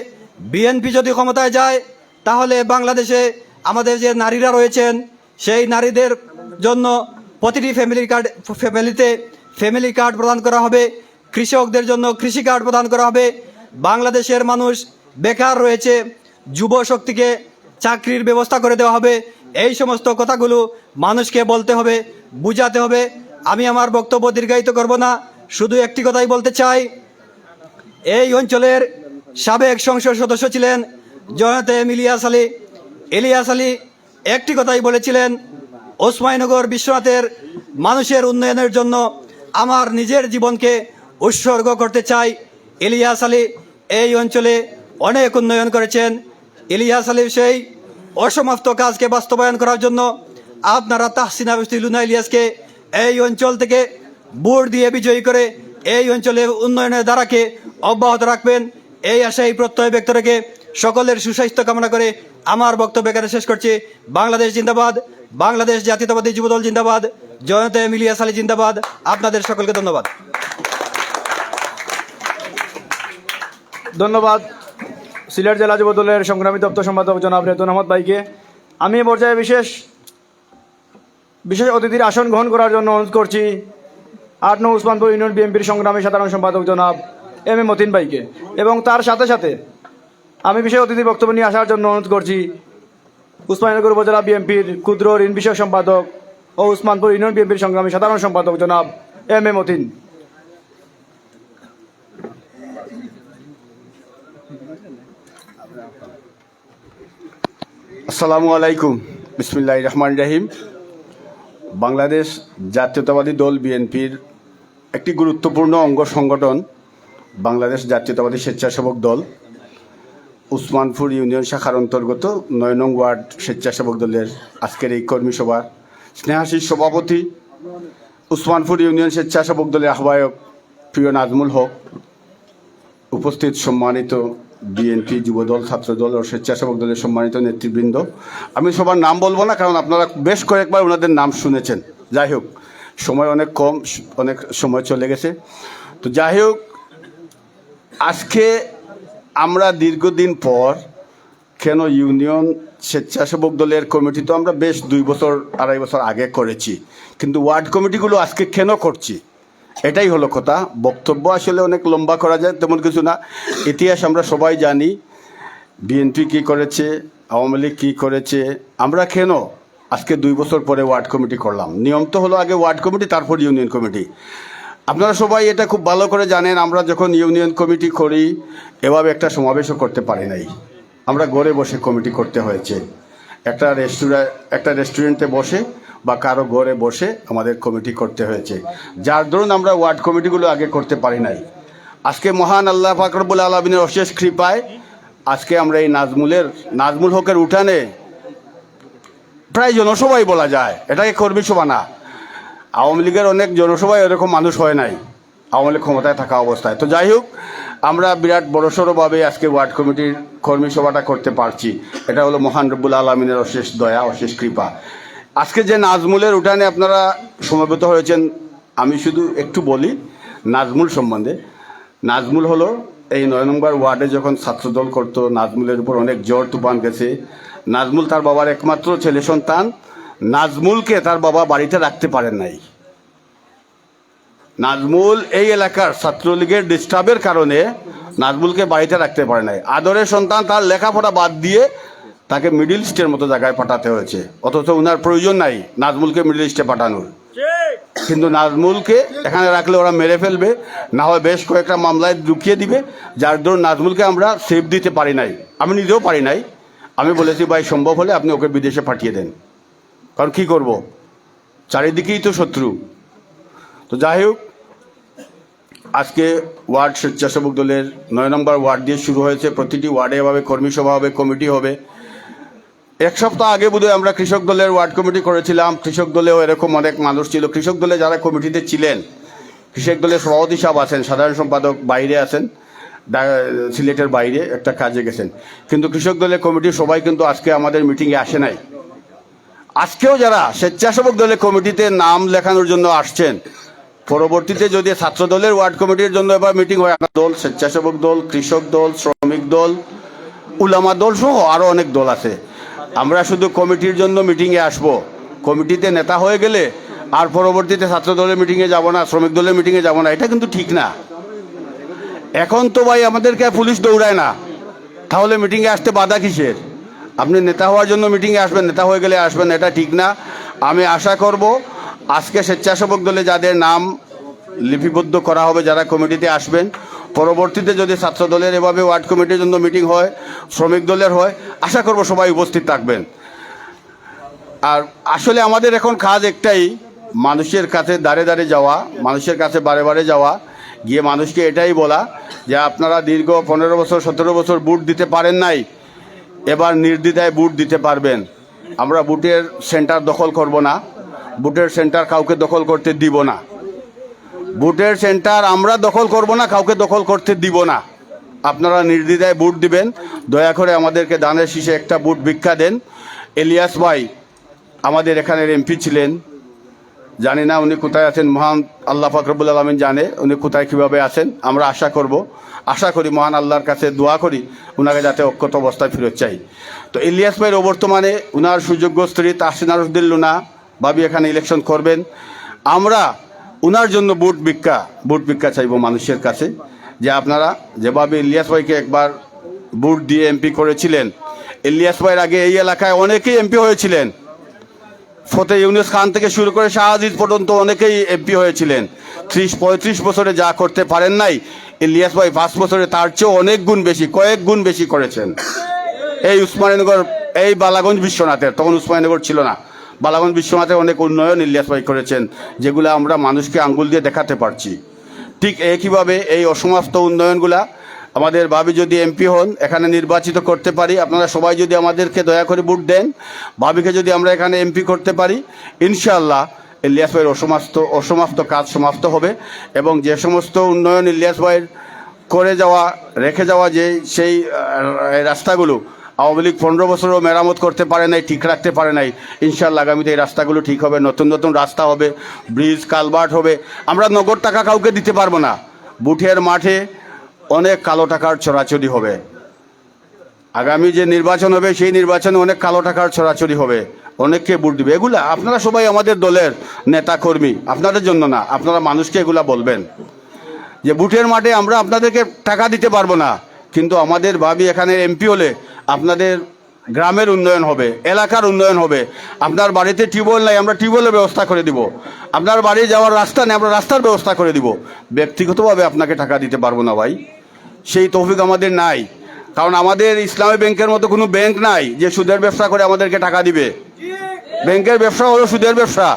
বিএনপি যদি ক্ষমতায় যায় তাহলে বাংলাদেশে আমাদের যে নারীরা রয়েছেন, সেই নারীদের জন্য প্রতিটি ফ্যামিলিতে ফ্যামিলি কার্ড প্রদান করা হবে। কৃষকদের জন্য কৃষি কার্ড প্রদান করা হবে। বাংলাদেশের মানুষ বেকার রয়েছে, যুব শক্তিকে চাকরির ব্যবস্থা করে দেওয়া হবে। এই সমস্ত কথাগুলো মানুষকে বলতে হবে, বুঝাতে হবে। আমি আমার বক্তব্য দীর্ঘায়িত করব না, শুধু একটি কথাই বলতে চাই। এই অঞ্চলের সাবেক সংসদ সদস্য ছিলেন জনতে ইলিয়াস আলী একটি কথাই বলেছিলেন, ওসমানীনগর বিশ্বনাথের মানুষের উন্নয়নের জন্য আমার নিজের জীবনকে উৎসর্গ করতে চাই। ইলিয়াস আলী এই অঞ্চলে অনেক উন্নয়ন করেছেন। ইলিয়াস আলীর সেই অসমাপ্ত কাজকে বাস্তবায়ন করার জন্য আপনারা তাহসিন আবেদী লুনা ইলিয়াসকে এই অঞ্চল থেকে ভোট দিয়ে বিজয়ী করে এই অঞ্চলের উন্নয়নের ধারাকে অব্যাহত রাখবেন। এই আশায় প্রত্যয় ব্যক্ত রেখে সকলের সুস্বাস্থ্য কামনা করে আমার বক্তব্য এখানে শেষ করছি। বাংলাদেশ জিন্দাবাদ, বাংলাদেশ জাতীয়তাবাদী যুবদল জিন্দাবাদ, জনতে ইলিয়াস আলী জিন্দাবাদ। আপনাদের সকলকে ধন্যবাদ। ধন্যবাদ সিলেট জেলা যুবদলের সংগ্রামী দপ্তর সম্পাদক জনাব রেতন আহমদ ভাইকে। আমি এ পর্যায়ে বিশেষ অতিথির আসন গ্রহণ করার জন্য অনুরোধ করছি 8 নং উসমানপুর ইউনিয়ন বিএনপির সংগ্রামী সাধারণ সম্পাদক জনাব এম এ মতিন ভাইকে, এবং তার সাথে সাথে আমি বিশেষ অতিথির বক্তব্য নিয়ে আসার জন্য অনুরোধ করছি উসমানীনগর উপজেলা বিএনপির ক্ষুদ্র ঋণ বিষয়ক সম্পাদক ও উসমানপুর ইউনিয়ন বিএনপির সংগ্রামী সাধারণ সম্পাদক জনাব এম এ মতিন। আসসালামু আলাইকুম, বিসমিল্লাহির রহমানির রহিম। বাংলাদেশ জাতীয়তাবাদী দল বিএনপির একটি গুরুত্বপূর্ণ অঙ্গ সংগঠন বাংলাদেশ জাতীয়তাবাদী স্বেচ্ছাসেবক দল উসমানপুর ইউনিয়ন শাখার অন্তর্গত ৯ নং ওয়ার্ড স্বেচ্ছাসেবক দলের আজকের এই কর্মী সভার স্নেহাশীষ সভাপতি, উসমানপুর ইউনিয়ন স্বেচ্ছাসেবক দলের আহ্বায়ক প্রিয় নাজমুল হক, উপস্থিত সম্মানিত বিএনপি যুবদল, ছাত্রদল ও স্বেচ্ছাসেবক দলের সম্মানিত নেতৃবৃন্দ। আমি সবার নাম বলবো না, কারণ আপনারা বেশ কয়েকবার ওনাদের নাম শুনেছেন। যাই হোক, সময় অনেক কম, অনেক সময় চলে গেছে। তো যাই হোক, আজকে আমরা দীর্ঘদিন পর কেন ইউনিয়ন স্বেচ্ছাসেবক দলের কমিটি তো আমরা বেশ 2 বছর 2.5 বছর আগে করেছি, কিন্তু ওয়ার্ড কমিটিগুলো আজকে কেন করছি এটাই হলো কথা। বক্তব্য আসলে অনেক লম্বা করা যায়, তেমন কিছু না। ইতিহাস আমরা সবাই জানি, বিএনপি কী করেছে, আওয়ামী লীগ কী করেছে, আমরা কেন আজকে 2 বছর পরে ওয়ার্ড কমিটি করলাম। নিয়ম তো হলো আগে ওয়ার্ড কমিটি, তারপর ইউনিয়ন কমিটি। আপনারা সবাই এটা খুব ভালো করে জানেন, আমরা যখন ইউনিয়ন কমিটি করি এভাবে একটা সমাবেশও করতে পারি নাই, আমরা ঘরে বসে কমিটি করতে হয়েছে। একটা রেস্টুরেন্টে বসে বা কারো ঘরে বসে আমাদের কমিটি করতে হয়েছে, যার দরুন আমরা ওয়ার্ড কমিটিগুলো আগে করতে পারি নাই। আজকে মহান আল্লাহ পাক রব্বুল আলামিনের অশেষ কৃপায় আজকে আমরা এই নাজমুল হকের উঠানে প্রায় জনসভাই বলা যায়, এটাকে কর্মী সভা না। আওয়ামী লীগের অনেক জনসভায় এরকম মানুষ হয় নাই আওয়ামী লীগ ক্ষমতায় থাকা অবস্থায়। তো যাই হোক, আমরা বিরাট বড়সড়ভাবে আজকে ওয়ার্ড কমিটির কর্মী সভাটা করতে পারছি, এটা হলো মহান রব্বুল আলামিনের অশেষ দয়া, অশেষ কৃপা। আজকে যে নাজমুলের উঠানে আপনারা সমবেত হয়েছেন, আমি শুধু একটু বলি নাজমুল সম্বন্ধে। নাজমুল হলো এই 9 নম্বর ওয়ার্ডে যখন ছাত্রদল করতো, নাজমুলের উপর অনেক জ্বর তুফান গেছে। নাজমুল তার বাবার একমাত্র ছেলে সন্তান। নাজমুলকে তার বাবা বাড়িতে রাখতে পারেন নাই। নাজমুল এই এলাকার ছাত্রলীগের ডিস্টার্বের কারণে নাজমুলকে বাড়িতে রাখতে পারে নাই। আদরের সন্তান, তার লেখাপড়া বাদ দিয়ে তাকে মিডিল ইস্টের মতো জায়গায় পাঠাতে হয়েছে, অথচ ওনার প্রয়োজন নাই নাজমুলকে মিডিল ইস্টে পাঠানোর। কিন্তু নাজমুলকে এখানে রাখলে ওরা মেরে ফেলবে, না হয় বেশ কয়েকটা মামলায় ঢুকিয়ে দিবে, যার দরুন নাজমুলকে আমরা সেফ দিতে পারি নাই। আমি নিজেও পারি নাই। আমি বলেছি, ভাই সম্ভব হলে আপনি ওকে বিদেশে পাঠিয়ে দেন, কারণ কী করব, চারিদিকেই তো শত্রু। তো যাই হোক, আজকে ওয়ার্ড স্বেচ্ছাসেবক দলের 9 নম্বর ওয়ার্ড দিয়ে শুরু হয়েছে। প্রতিটি ওয়ার্ডে এভাবে কর্মী সভা হবে, কমিটি হবে। 1 সপ্তাহ আগে বোধহয় আমরা কৃষক দলের ওয়ার্ড কমিটি করেছিলাম। কৃষক দলেও এরকম অনেক মানুষ ছিল। কৃষক দলে যারা কমিটিতে ছিলেন, কৃষক দলের সভাপতি সাহেব আছেন, সাধারণ সম্পাদক বাইরে আছেন, সিলেটের বাইরে একটা কাজে গেছেন, কিন্তু কৃষক দলের কমিটির সবাই কিন্তু আজকে আমাদের মিটিংয়ে আসে নাই। আজকেও যারা স্বেচ্ছাসেবক দলের কমিটিতে নাম লেখানোর জন্য আসছেন, পরবর্তীতে যদি ছাত্র দলের ওয়ার্ড কমিটির জন্য এবার মিটিং হয়, দল, স্বেচ্ছাসেবক দল, কৃষক দল, শ্রমিক দল, উলামা দল সহ আরও অনেক দল আছে, আমরা শুধু কমিটির জন্য মিটিংয়ে আসব। কমিটিতে নেতা হয়ে গেলে আর পরবর্তীতে ছাত্র দলের মিটিংয়ে যাব না, শ্রমিক দলের মিটিংয়ে যাব না, এটা কিন্তু ঠিক না। এখন তো ভাই আমাদেরকে পুলিশ দৌড়ায় না, তাহলে মিটিংয়ে আসতে বাধা কিসের? আপনি নেতা হওয়ার জন্য মিটিংয়ে আসবেন, নেতা হয়ে গেলে আসবেন, এটা ঠিক না। আমি আশা করব আজকে স্বেচ্ছাসেবক দলে যাদের নাম লিপিবদ্ধ করা হবে, যারা কমিটিতে আসবেন, পরবর্তীতে যদি ছাত্র দলের এভাবে ওয়ার্ড কমিটির জন্য মিটিং হয়, শ্রমিক দলের হয়, আশা করব সবাই উপস্থিত থাকবেন। আর আসলে আমাদের এখন কাজ একটাই, মানুষের কাছে দাঁড়ে দাঁড়ে যাওয়া, মানুষের কাছে বারে বারে যাওয়া, গিয়ে মানুষকে এটাই বলা যে আপনারা দীর্ঘ 15 বছর 17 বছর ভোট দিতে পারেন নাই, এবার নির্দ্বিধায় ভোট দিতে পারবেন। আমরা ভোটের সেন্টার দখল করব না, ভোটের সেন্টার কাউকে দখল করতে দিব না। ভোটের সেন্টার আমরা দখল করব না, কাউকে দখল করতে দিব না। আপনারা নির্দ্বিধায় ভোট দিবেন। দয়া করে আমাদেরকে দানের শীষে একটা ভোট ভিক্ষা দেন। ইলিয়াস ভাই আমাদের এখানের এমপি ছিলেন, জানি না উনি কোথায় আছেন, মহান আল্লাহ পাক রব্বুল আলামিন জানে উনি কোথায় কীভাবে আছেন। আমরা আশা করি মহান আল্লাহর কাছে দোয়া করি উনাকে যাতে অক্ষত অবস্থায় ফেরত চাই। তো ইলিয়াস ভাইয়ের বর্তমানে উনার সুযোগ্য স্ত্রী তাহসিনা রশদিন লুনা ভাবি এখানে ইলেকশন করবেন। আমরা উনার জন্য ভোট ভিক্ষা চাইব মানুষের কাছে, যে আপনারা যেভাবে ইলিয়াস ভাইকে একবার ভোট দিয়ে এমপি করেছিলেন, ইলিয়াস ভাইয়ের আগে এই এলাকায় অনেকেই এমপি হয়েছিলেন, ফতে ইউনুস খান থেকে শুরু করে শাহ আজিজ পর্যন্ত অনেকেই এমপি হয়েছিলেন। 30-35 বছরে যা করতে পারেন নাই, ইলিয়াস ভাই 5 বছরে তার চেয়েও অনেক গুণ বেশি, কয়েক গুণ বেশি করেছেন। এই উসমানীনগর, এই বালাগঞ্জ বিশ্বনাথের, তখন উসমানীনগর ছিল না, বালাগঞ্জ বিশ্বনাথের অনেক উন্নয়ন ইলিয়াস ভাই করেছেন, যেগুলো আমরা মানুষকে আঙ্গুল দিয়ে দেখাতে পারছি। ঠিক একইভাবে এই অসমস্ত উন্নয়নগুলা আমাদের ভাবি যদি এমপি হন, এখানে নির্বাচিত করতে পারি, আপনারা সবাই যদি আমাদেরকে দয়া করে ভোট দেন, ভাবিকে যদি আমরা এখানে এমপি করতে পারি, ইনশাআল্লাহ ইলিয়াস ভাইয়ের অসমাপ্ত কাজ সমাপ্ত হবে। এবং যে সমস্ত উন্নয়ন ইলিয়াস ভাইয়ের করে যাওয়া, রেখে যাওয়া সেই রাস্তাগুলো আওয়ামী লীগ 15 বছরও মেরামত করতে পারে নাই, ঠিক রাখতে পারে নাই, ইনশাআল্লাহ আগামীতে এই রাস্তাগুলো ঠিক হবে, নতুন নতুন রাস্তা হবে, ব্রিজ কালভার্ট হবে। আমরা নগদ টাকা কাউকে দিতে পারবো না। বুথের মাঠে অনেক কালো টাকার ছড়াছড়ি হবে। আগামী যে নির্বাচন হবে সেই নির্বাচনে অনেক কালো টাকার ছড়াছড়ি হবে, অনেককে ভোট দিবে। এগুলা আপনারা সবাই আমাদের দলের নেতা কর্মী, আপনাদের জন্য না, আপনারা মানুষকে এগুলা বলবেন যে বুথের মাঠে আমরা আপনাদেরকে টাকা দিতে পারবো না, কিন্তু আমাদের ভাবি এখানে এমপি হলে আপনাদের গ্রামের উন্নয়ন হবে, এলাকার উন্নয়ন হবে। আপনার বাড়িতে টিউবওয়েল নাই, আমরা টিউবওয়েলের ব্যবস্থা করে দিব। আপনার বাড়ি যাওয়ার রাস্তা নেই, আমরা রাস্তার ব্যবস্থা করে দিব। ব্যক্তিগতভাবে আপনাকে টাকা দিতে পারবো না ভাই, সেই তৌফিক আমাদের নাই। কারণ আমাদের ইসলামী ব্যাংকের মতো কোনো ব্যাংক নাই যে সুদের ব্যবসা করে আমাদেরকে টাকা দিবে। ব্যাংকের ব্যবসা হলো সুদের ব্যবসা,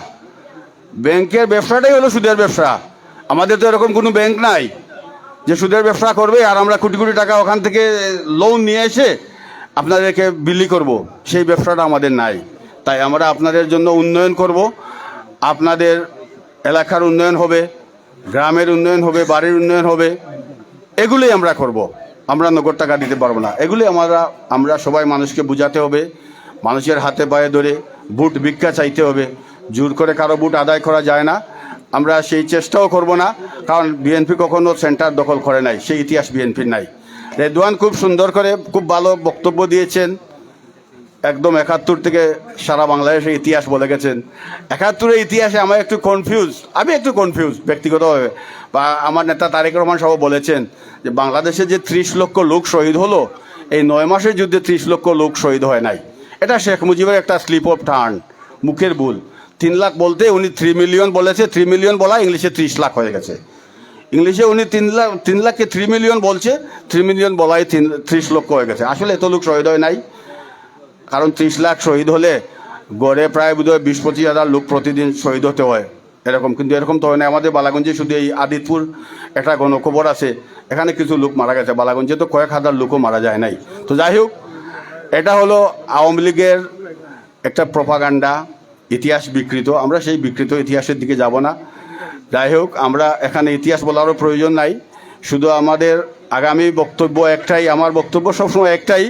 ব্যাংকের ব্যবসাটাই হলো সুদের ব্যবসা। আমাদের তো এরকম কোনো ব্যাংক নাই যে সুদের ব্যবসা করবে আর আমরা কোটি কোটি টাকা ওখান থেকে লোন নিয়ে এসে আপনাদেরকে বিলি করব, সেই ব্যবসাটা আমাদের নাই। তাই আমরা আপনাদের জন্য উন্নয়ন করব, আপনাদের এলাকার উন্নয়ন হবে, গ্রামের উন্নয়ন হবে, বাড়ির উন্নয়ন হবে, এগুলোই আমরা করব। আমরা নগদ টাকা দিতে পারবো না। এগুলি আমরা সবাই মানুষকে বুঝাতে হবে, মানুষের হাতে পায়ে ধরে ভোট ভিক্ষা চাইতে হবে। জোর করে কারো ভোট আদায় করা যায় না, আমরা সেই চেষ্টাও করব না। কারণ বিএনপি কখনো সেন্টার দখল করে নাই, সেই ইতিহাস বিএনপির নাই। রেদওয়ান খুব সুন্দর করে খুব ভালো বক্তব্য দিয়েছেন, একদম 71 থেকে সারা বাংলাদেশের ইতিহাস বলে গেছেন। 71-এর ইতিহাসে আমি একটু কনফিউজ ব্যক্তিগতভাবে, বা আমার নেতা তারেক রহমান সাহেব বলেছেন যে বাংলাদেশে যে 30 লক্ষ লোক শহীদ হলো, এই 9 মাসের যুদ্ধে 30 লক্ষ লোক শহীদ হয় নাই। এটা শেখ মুজিবের একটা স্লিপ অফ টার্ন, মুখের ভুল। 3 লাখ বলতে উনি 3 মিলিয়ন বলেছে, 3 মিলিয়ন বলা ইংলিশে 30 লাখ হয়ে গেছে। ইংলিশে উনি 3 লাখকে 3 মিলিয়ন বলছে, 3 মিলিয়ন বলাই 30 লক্ষ হয়ে গেছে। আসলে এত লোক শহীদ হয় নাই, কারণ 30 লাখ শহীদ হলে গড়ে প্রায় বোধহয় 20-25 হাজার লোক প্রতিদিন শহীদ হতে হয় এরকম, কিন্তু এরকম তো হয় না। আমাদের বালাগঞ্জে শুধু এই আদিতপুর একটা গণকবর আছে, এখানে কিছু লোক মারা গেছে, বালাগঞ্জে তো কয়েক হাজার লোকও মারা যায় নাই। তো যাই হোক, এটা হলো আওয়ামী লীগের একটা প্রপাগান্ডা, ইতিহাস বিকৃত। আমরা সেই বিকৃত ইতিহাসের দিকে যাব না। যাই হোক, আমরা এখানে ইতিহাস বলারও প্রয়োজন নাই। শুধু আমাদের আগামী বক্তব্য একটাই, আমার বক্তব্য সবসময় একটাই,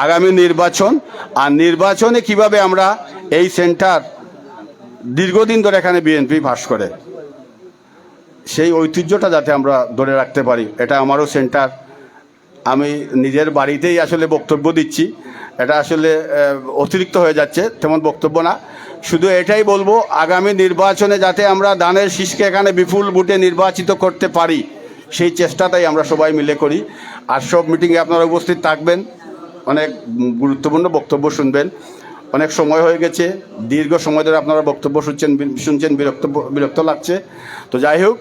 আগামী নির্বাচন। আর নির্বাচনে কিভাবে আমরা এই সেন্টার দীর্ঘদিন ধরে এখানে বিএনপি পাস করে, সেই ঐতিহ্যটা যাতে আমরা ধরে রাখতে পারি। এটা আমারও সেন্টার, আমি নিজের বাড়িতেই আসলে বক্তব্য দিচ্ছি। এটা আসলে অতিরিক্ত হয়ে যাচ্ছে, তেমন বক্তব্য না। শুধু এটাই বলবো, আগামী নির্বাচনে যাতে আমরা ধানের শীষকে এখানে বিপুল ভোটে নির্বাচিত করতে পারি, সেই চেষ্টাটাই আমরা সবাই মিলে করি। আর সব মিটিংয়ে আপনারা উপস্থিত থাকবেন, অনেক গুরুত্বপূর্ণ বক্তব্য শুনবেন। অনেক সময় হয়ে গেছে, দীর্ঘ সময় ধরে আপনারা বক্তব্য শুনছেন, বিরক্ত লাগছে। তো যাই হোক,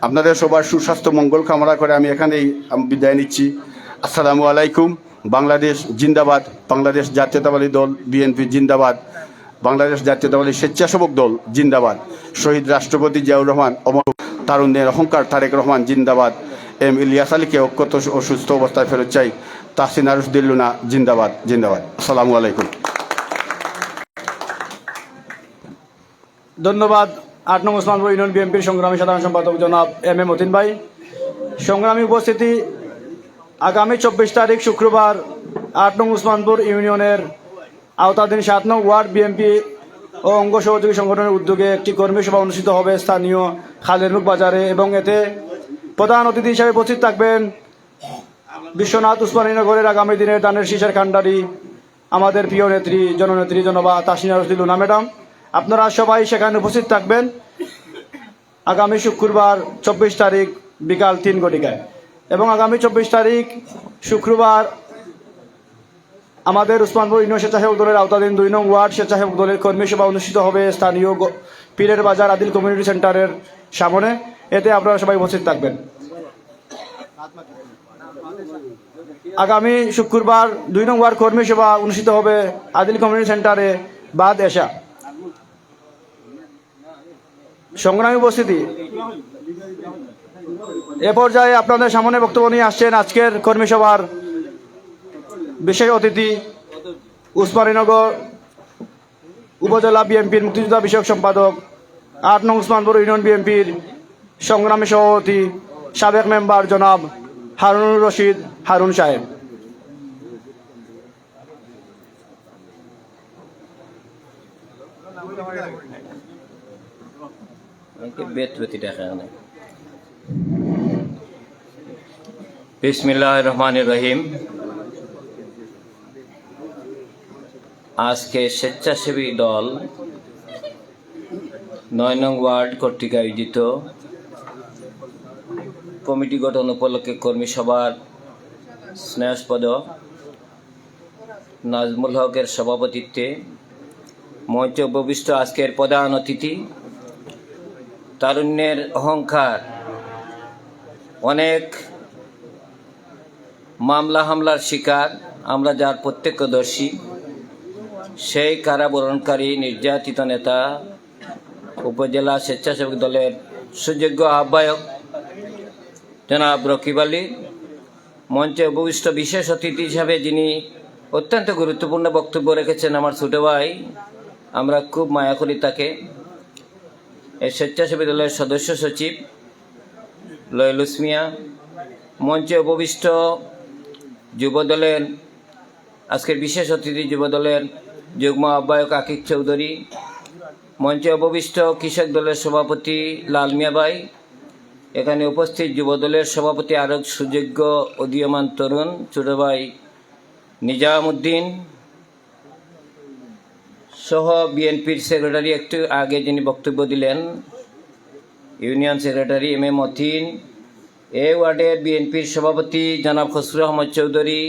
আপনাদের সবার সুস্বাস্থ্য মঙ্গল কামনা করে আমি এখানেই বিদায় নিচ্ছি। আসসালামু আলাইকুম। বাংলাদেশ জিন্দাবাদ, বাংলাদেশ জাতীয়তাবাদী দল বিএনপি জিন্দাবাদ, বাংলাদেশ জাতীয়তাবাদী স্বেচ্ছাসেবক দল জিন্দাবাদ, শহীদ রাষ্ট্রপতি জিয়াউর রহমান অমর, তারুণ্যের অহংকার তারেক রহমান জিন্দাবাদ, এম ইলিয়াস আলীকে অক্ষত ও সুস্থ অবস্থায় ফেরত চাই, তাহসিন আরুশদিন লুনা জিন্দাবাদ জিন্দাবাদ। আসসালামু আলাইকুম। ধন্যবাদ 8 নং ওসমানপুর ইউনিয়ন বিএনপির সংগ্রামী সাধারণ সম্পাদক জনাব এম এ মতিন ভাই। সংগ্রামী উপস্থিতি, আগামী 24 তারিখ শুক্রবার 8 নং ওসমানপুর ইউনিয়নের আওতাধীন 7 নং ওয়ার্ড বিএনপি ও অঙ্গ সহযোগী সংগঠনের উদ্যোগে একটি কর্মী সভা অনুষ্ঠিত হবে স্থানীয় খালেরমুখ বাজারে, এবং এতে প্রধান অতিথি হিসেবে উপস্থিত থাকবেন বিশ্বনাথ উসমানীনগরের আগামী দিনের দানের শীষের কাণ্ডারি, আমাদের প্রিয় নেত্রী জননেত্রী জনবা তাহসিন আরুশদিন লুনা ম্যাডাম। আপনারা সবাই সেখানে উপস্থিত থাকবেন আগামী শুক্রবার 24 তারিখ বিকাল 3 ঘটিকায়। এবং আগামী 24 তারিখ শুক্রবার আমাদের উসমানপুর ইউনিয়ন স্বেচ্ছাসেবক দলের আওতাধীন 2 নং ওয়ার্ড স্বেচ্ছাসেবক দলের কর্মী সভা অনুষ্ঠিত হবে স্থানীয় পীরের বাজার আদিল কমিউনিটি সেন্টারের সামনে। এতে আপনারা সবাই উপস্থিত থাকবেন। আগামী শুক্রবার 2 নং ওয়ার্ড কর্মী সভা অনুষ্ঠিত হবে আদিল কমিউনিটি সেন্টারে বাদ এশা। সংগ্রামী উপস্থিতি, এ পর্যায়ে আপনাদের সামনে বক্তব্য নিয়ে আসছেন আজকের কর্মী সভার বিশেষ অতিথি উসমানীনগর উপজেলা বিএনপির মুক্তিযোদ্ধা বিষয়ক সম্পাদক 8 নং উসমানপুর ইউনিয়ন বিএনপির সংগ্রামী সভাপতি সাবেক মেম্বার জনাব হারুনুর রশিদ হারুন সাহেব। বিসমিল্লাহির রহমানির রহিম। আজকে স্বেচ্ছাসেবী দল 9 নং ওয়ার্ড কর্তৃক আয়োজিত কমিটি গঠন উপলক্ষে কর্মী সভার স্নেহাস্পদ নাজমুল হকের সভাপতিত্বে মঞ্চে উপবিষ্ট আজকের প্রধান অতিথি, তারুণ্যের অহংকার, অনেক মামলা হামলার শিকার আমরা যার প্রত্যক্ষদর্শী, সেই কারাবরণকারী নির্যাতিত নেতা উপজেলা স্বেচ্ছাসেবক দলের সুযোগ্য আহ্বায়ক জনাব রকিব আলী, মঞ্চে উপবিষ্ট বিশেষ অতিথি হিসাবে যিনি অত্যন্ত গুরুত্বপূর্ণ বক্তব্য রেখেছেন আমার ছোট ভাই, আমরা খুব মায়া করি তাকে, এই স্বেচ্ছাসেবী দলের সদস্য সচিব লয়লুস মিয়া, মঞ্চে উপবিষ্ট যুবদলের আজকের বিশেষ অতিথি যুবদলের যুগ্ম আহ্বায়ক আকিব চৌধুরী, মঞ্চে উপবিষ্ট কৃষক দলের সভাপতি লাল মিয়া ভাই, এখানে উপস্থিত যুবদলের সভাপতি আরও সুযোগ্য উদীয়মান তরুণ ছোট ভাই নিজামুদ্দিন সহ বিএনপির সেক্রেটারি একটু আগে যিনি বক্তব্য দিলেন union secretary M A Matin, এই ওয়ার্ডের বিএনপির সভাপতি জনাব খসরু আহমদ চৌধুরী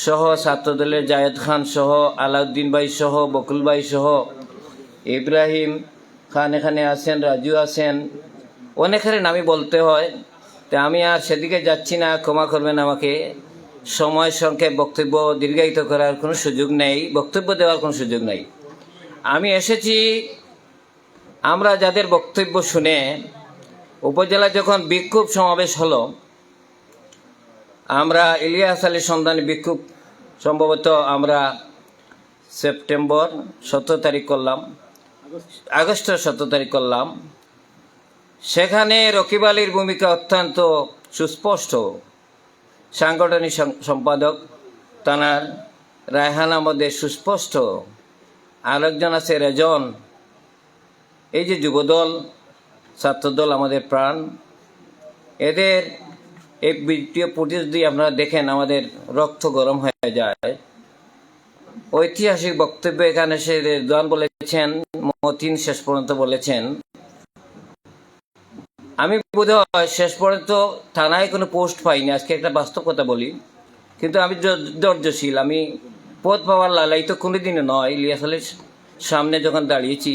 সহ ছাত্রদলের জায়েদ খান সহ আলাউদ্দিন ভাই সহ বকুল ভাই সহ ইব্রাহিম খান এখানে আছেন, রাজু আছেন, অনেকের নামই বলতে হয়, তা আমি আর সেদিকে যাচ্ছি না, ক্ষমা করবেন আমাকে। সময় সংক্ষেপ, বক্তব্য দীর্ঘায়িত করার কোনো সুযোগ নেই, বক্তব্য দেওয়ার কোনো সুযোগ নেই। আমি এসেছি আমরা যাদের বক্তব্য শুনে উপজেলা যখন বিক্ষোভ সমাবেশ হলো, আমরা ইলিয়াস আলীর সন্ধানে বিক্ষোভ সম্ভবত আমরা সেপ্টেম্বর 17 তারিখ করলাম, আগস্টের 17 তারিখ করলাম। সেখানে রকিব আলীর ভূমিকা অত্যন্ত সুস্পষ্ট, সাংগঠনিক সম্পাদক তানার রায়হান আহমদের সুস্পষ্ট, আরেকজন আছে রেজন। এই যে যুবদল ছাত্রদল আমাদের প্রাণ, এদের এই ভিডিও ফুটেজ দিয়ে আপনারা দেখেন আমাদের রক্ত গরম হয়ে যায়। ঐতিহাসিক বক্তব্য এখানে সে রেজওয়ান বলেছেন, মতিন শেষ পর্যন্ত বলেছেন। আমি বোধহয় শেষ পর্যন্ত থানায় কোনো পোস্ট পাইনি, আজকে একটা বাস্তব কথা বলি, কিন্তু আমি ধৈর্যশীল, আমি পদ পাওয়ার লালাই তো কোনোদিনও নয়। ইলিয়াস আলীর সামনে যখন দাঁড়িয়েছি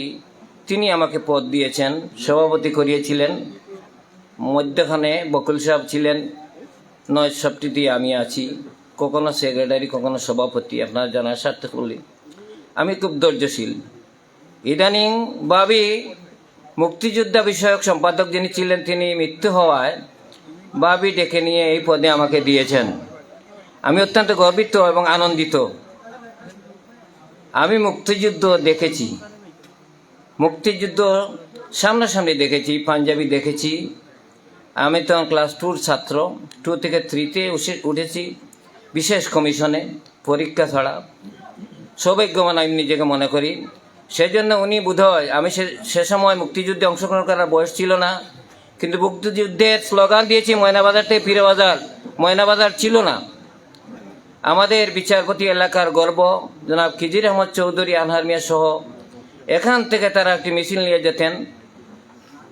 তিনি আমাকে পদ দিয়েছেন, সভাপতি করিয়েছিলেন, মধ্যখানে বকুল সাহেব ছিলেন, 9 সপ্তাহে আমি আছি, কখনো সেক্রেটারি কখনো সভাপতি, আপনারা জানার স্বার্থে বলি আমি খুব ধৈর্যশীল। ইদানিং ভাবি মুক্তিযোদ্ধা বিষয়ক সম্পাদক যিনি ছিলেন তিনি মৃত্যু হওয়ায় ভাবি ডেকে নিয়ে এই পদে আমাকে দিয়েছেন। আমি অত্যন্ত গর্বিত এবং আনন্দিত। আমি মুক্তিযুদ্ধ দেখেছি, মুক্তিযুদ্ধ সামনাসামনি দেখেছি, পাঞ্জাবি দেখেছি। আমি তখন ক্লাস 2 ছাত্র, 2 থেকে 3-তে উঠেছি বিশেষ কমিশনে, পরীক্ষা ছাড়া সৌভাগ্যবান আমি নিজেকে মনে করি। সেজন্য উনি বোধহয়, আমি সে সময় মুক্তিযুদ্ধে অংশগ্রহণ করার বয়স ছিল না, কিন্তু মুক্তিযুদ্ধের স্লোগান দিয়েছি ময়নাবাজার থেকে ফিরেবাজার, ময়নাবাজার ছিল না। আমাদের বিচারপতি এলাকার গর্ব জনাব খিজির আহমদ চৌধুরী, আনহার মিয়া সহ এখান থেকে তারা একটি মিছিল নিয়ে যেতেন,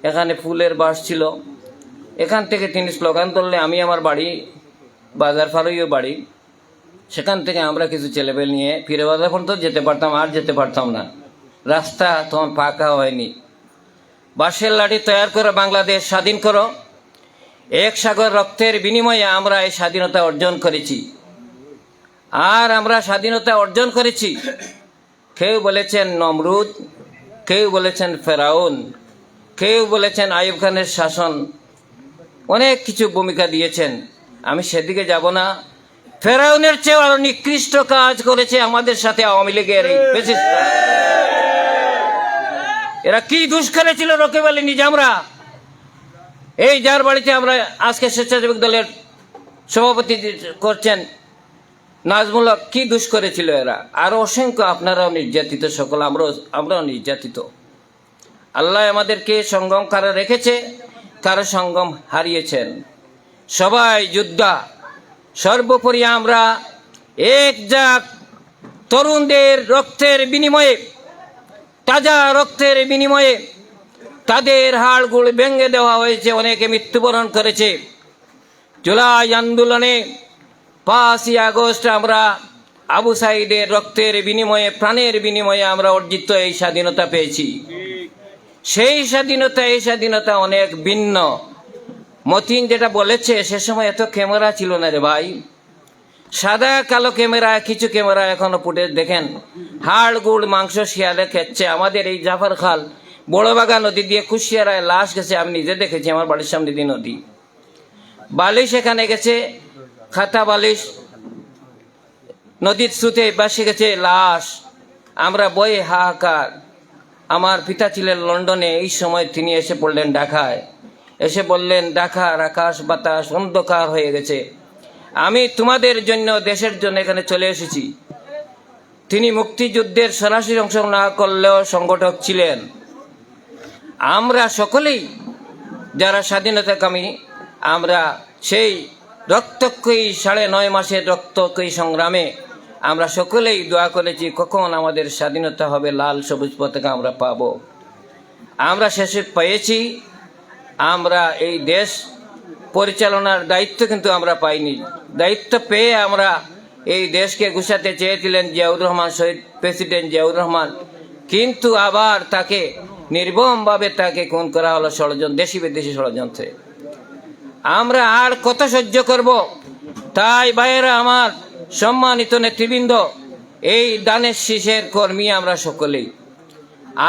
এখানে ফুলের বাস ছিল, এখান থেকে তিনি স্লোগান তুললে আমি আমার বাড়ি বাজার ফারুইও বাড়ি, সেখান থেকে আমরা কিছু ছেলেপেলে নিয়ে ফিরেবাজার পর্যন্ত যেতে পারতাম, আর যেতে পারতাম না, রাস্তা তখন পাকা হয়নি। বাঁশের লাঠি তৈরি করে বাংলাদেশ স্বাধীন করো, এক সাগর রক্তের বিনিময়ে আমরা এই স্বাধীনতা অর্জন করেছি। আর আমরা স্বাধীনতা অর্জন করেছি, কেউ বলেছেন নমরুদ, কেউ বলেছেন ফেরাউন, কেউ বলেছেন আইয়ুব খানের শাসন অনেক কিছু ভূমিকা দিয়েছেন, আমি সেদিকে যাব না। ফেরাউনের চেয়ে আরো নিকৃষ্ট কাজ করেছে আমাদের সাথে আওয়ামী লীগের এই ফ্যাসিস্টরা। এরা কি দুষ করেছিল রকিব আলী নিজামরা, এই যার বাড়িতে আমরা আজকে স্বেচ্ছাসেবক দলের সভাপতি করছেন নাজমুল হক, কি দুষ করেছিল এরা। আরো অসংখ্য, আপনারাও নির্যাতিত, সকল আমরাও নির্যাতিত। আল্লাহ আমাদেরকে সঙ্গম কারা রেখেছে, কারো সঙ্গম হারিয়েছেন। সবাই যোদ্ধা, সর্বোপরি আমরা একজাক তরুণদের রক্তের বিনিময়ে, তাজা রক্তের বিনিময়ে তাদের হাড়গুলো ভেঙে দেওয়া হয়েছে, অনেকে মৃত্যুবরণ করেছে। জুলাই আন্দোলনে 5ই আগস্ট আমরা আবু সাইদের রক্তের বিনিময়ে, প্রাণের বিনিময়ে আমরা অর্জিত এই স্বাধীনতা পেয়েছি। সেই স্বাধীনতা, এই স্বাধীনতা অনেক ভিন্ন। মতিন যেটা বলেছে, সে সময় এত ক্যামেরা ছিল না রে ভাই, সাদা কালো ক্যামেরা, কিছু ক্যামেরা এখনো ফুটেজ দেখেন, হাড় গুড় মাংস শিয়ালে খেচ্ছে। আমাদের এই জাফর খাল বড়বাগা নদী দিয়ে কুশিয়ারায় লাশ গেছে, আমি নিজে দেখেছি, আমার বাড়ির সামনে দিয়ে নদী। বালিশ এখানে গেছে, খাতা বালিশ নদীর স্রোতে ভাসে গেছে লাশ। আমরা বয়ে হাহাকার। আমার পিতা ছিলেন লন্ডনে, এই সময় তিনি এসে পড়লেন ঢাকায়, এসে বললেন ঢাকার আকাশ বাতাস অন্ধকার হয়ে গেছে, আমি তোমাদের জন্য, দেশের জন্য এখানে চলে এসেছি। তিনি মুক্তিযুদ্ধের সরাসরি অংশগ্রহণ না করলেও সংগঠক ছিলেন। আমরা সকলেই যারা স্বাধীনতাকামী, আমরা সেই রক্তক্ষয়ী 9.5 মাসের রক্তক্ষয়ী সংগ্রামে আমরা সকলেই দোয়া করেছি, কখন আমাদের স্বাধীনতা হবে, লাল সবুজ পতাকা আমরা পাব। আমরা শেষে পেয়েছি। আমরা এই দেশ পরিচালনার দায়িত্ব কিন্তু আমরা পাইনি। দায়িত্ব পেয়ে আমরা এই দেশকে গুছাতে চেয়েছিলেন জিয়াউর রহমান, শহীদ প্রেসিডেন্ট জিয়াউর রহমান, কিন্তু আবার তাকে নির্মমভাবে তাকে খুন করা হলো দেশি বিদেশি ষড়যন্ত্রে। আমরা আর কত সহ্য করব? তাই ভাইয়েরা আমার, সম্মানিত নেতৃবৃন্দ, এই দানের শীষের কর্মী আমরা সকলেই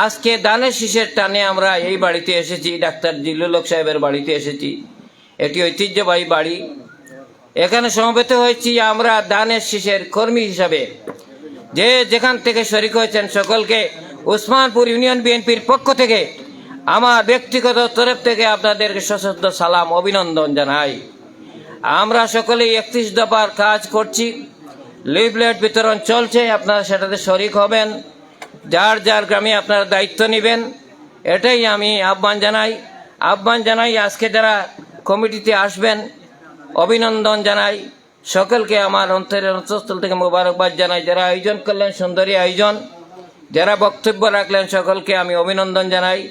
আজকে দানের শীষের টানে আমরা এই বাড়িতে এসেছি, ডাক্তার জিল্লুল হক সাহেবের বাড়িতে এসেছি। এটি ঐতিহ্যবাহী বাড়ি। এখানে সমবেত হয়েছি আমরা দানের শীষের কর্মী হিসাবে। যে যেখান থেকে শরিক হয়েছেন সকলকে উসমানপুর ইউনিয়ন বিএনপির পক্ষ থেকে আমার ব্যক্তিগত তরফ থেকে আপনাদেরকে সশ্রদ্ধ সালাম, অভিনন্দন জানাই। আমরা সকলেই 31 দফার কাজ করছি, লিফলেট বিতরণ চলছে, আপনারা সেটাতে শরিক হবেন, যার যার গ্রামে আপনারা দায়িত্ব নেবেন, এটাই আমি আহ্বান জানাই। আজকে যারা কমিটিতে আসবেন অভিনন্দন জানাই, সকলকে আমার অন্তরের অন্তঃস্থল থেকে মোবারকবাদ জানাই। যারা আয়োজন করলেন, সুন্দরী আয়োজন, যারা বক্তব্য রাখলেন, সকলকে আমি অভিনন্দন জানাই।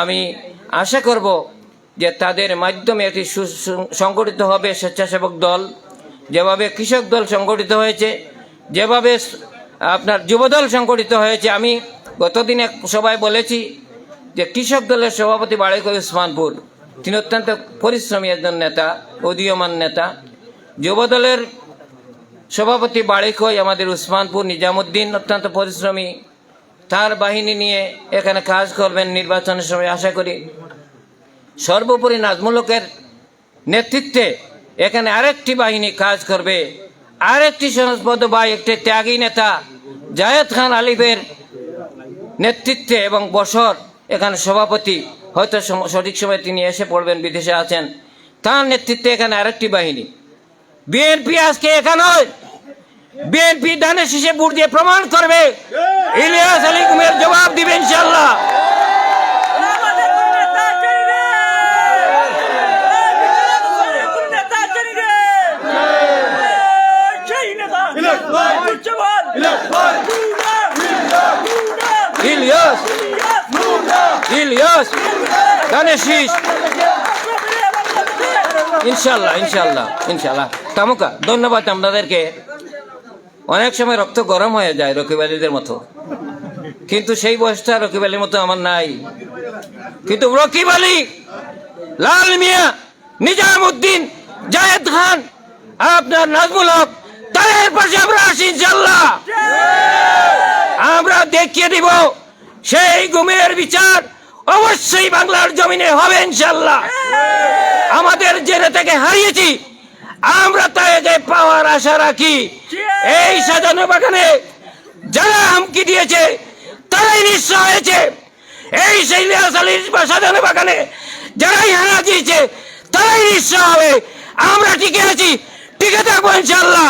আমি আশা করব যে তাদের মাধ্যমে এটি সংগঠিত হবে স্বেচ্ছাসেবক দল, যেভাবে কৃষক দল সংগঠিত হয়েছে, যেভাবে আপনার যুবদল সংগঠিত হয়েছে। আমি গতদিনে সবাই বলেছি যে কৃষক দলের সভাপতি বাড়িকই উসমানপুর, তিনি অত্যন্ত পরিশ্রমী একজন নেতা, উদীয়মান নেতা। যুবদলের সভাপতি বাড়িকই আমাদের উসমানপুর নিজামুদ্দিন, অত্যন্ত পরিশ্রমী, তার বাহিনী নিয়ে এখানে কাজ করবেন নির্বাচনের সময় আশা করি। সর্বোপরি নাজমুল হকের নেতৃত্বে এখানে আরেকটি বাহিনী কাজ করবে, আরেকটি সংসদ ভাই, একটি ত্যাগী নেতা জায়েদ খান আলিফের নেতৃত্বে এবং বছর এখানে সভাপতি, হয়তো সঠিক সময় তিনি এসে পড়বেন, বিদেশে আছেন, তার নেতৃত্বে এখানে আরেকটি বাহিনী। বিএনপি আজকে এখানে বিএনপি দানের শীষে ভোট দিয়ে প্রমাণ করবে, ইলিয়াস আলী গুমের জবাব দিবে ইনশাআল্লাহ। ইলিয়াস দানের শীষ ইনশাল্লাহ। তামুকা ধন্যবাদ আপনাদেরকে। অনেক সময় রক্ত গরম হয়ে যায় রকিব আলীদের মতো, কিন্তু সেই বয়সটা রকিব আলীর মতো আমার নাই। কিন্তু রকিব আলী, লাল মিয়া, নিজামুদ্দিন, জায়েদ খান, আপনার নাজমুল হক, তাদের পাশে আমরা আছি ইনশাল্লাহ। আমরা দেখিয়ে দিব সেই গুমের বিচার অবশ্যই বাংলার জমিনে হবে ইনশাল্লাহ। আমাদের যে নেতাকে হারিয়েছি আমরা তাকে পাওয়ার আশা রাখি। এই সাজানো বাগানে যারা হুমকি দিয়েছে তারাই নিঃস্ব হয়েছে। এই ইলিয়াস আলীর সাজানো বাগানে যারাই হারা দিয়েছে তারাই নিঃস্ব হবে। আমরা টিকে আছি, টিকে থাকবো ইনশাল্লাহ।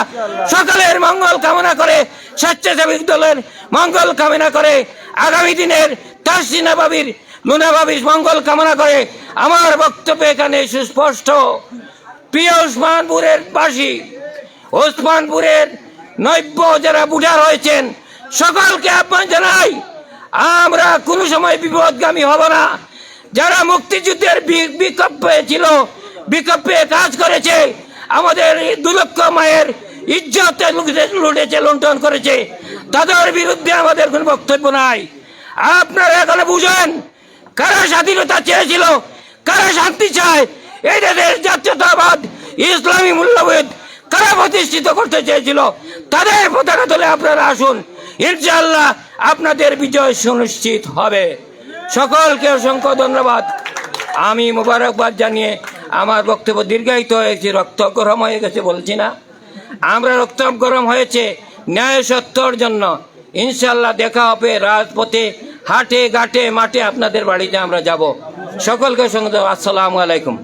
সকলের মঙ্গল কামনা করে, স্বেচ্ছাসেবক দলের মঙ্গল কামনা করে, আগামী দিনের তাহসিনা বাবির, লুনা বাবির মঙ্গল কামনা করে আমার বক্তব্য এখানে সুস্পষ্ট। প্রিয় ওসমানপুরের বাসী, ওসমানপুরের নৈব্য যারা বুঝার হয়েছেন সকলকে আহ্বান জানাই, আমরা কোনো সময় বিপদগামী হব না। যারা মুক্তিযুদ্ধের বিকল্পে ছিল, বিকল্পে কাজ করেছে, আমাদের 2 লক্ষ মায়ের ইজ্জত লুটেছে, লুণ্ঠন করেছে, তাদের বিরুদ্ধে আমাদের কোনো বক্তব্য নাই। আপনারা এখানে বুঝেন কারা স্বাধীনতা চেয়েছিল, কারা শান্তি চায়, এই দেশের জাতীয়তাবাদ, ইসলামী মূল্যবোধ কারা প্রতিষ্ঠিত করতে চেয়েছিল, তাদের পতাকা তুলে আপনারা আসুন, ইনশাআল্লাহ আপনাদের বিজয় সুনিশ্চিত হবে। সকলকে অসংখ্য ধন্যবাদ। আমি মোবারকবাদ জানিয়ে আমার বক্তব্য দীর্ঘায়িত হয়েছে, রক্ত গরম হয়ে গেছে বলছি না, আমরা রক্ত গরম হয়েছে ন্যায় সত্যর জন্য। ইনশাআল্লাহ দেখা হবে রাজপথে, হাটে ঘাটে মাঠে, আপনাদের বাড়িতে আমরা যাব। সকলকে সঙ্গে আসসালামু আলাইকুম।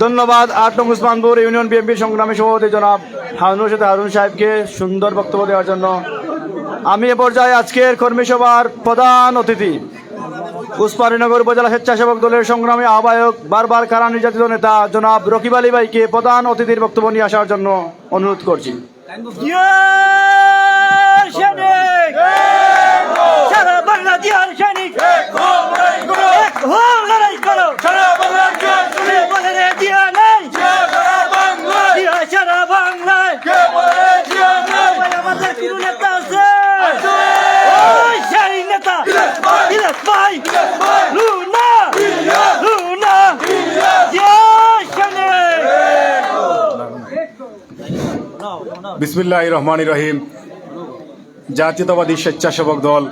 ধন্যবাদ 8 নং উসমানপুর ইউনিয়ন বিএনপির সংগ্রামী সভাপতি জনাব হারুন রশিদ হারুন সাহেবকে সুন্দর বক্তব্য দেওয়ার জন্য। আমি এ পর্যায়ে আজকের কর্মী সভার প্রধান অতিথি উসমানীনগর উপজেলা স্বেচ্ছাসেবক দলের সংগ্রামী আহ্বায়ক, বারবার কারা নির্যাতিত নেতা জনাব রকিব আলী ভাইকে প্রধান অতিথির বক্তব্য নিয়ে আসার জন্য অনুরোধ করছি। বিসমিল্লাহির রহমানির রহিম। জাতীয়তাবাদী স্বেচ্ছাসেবক দল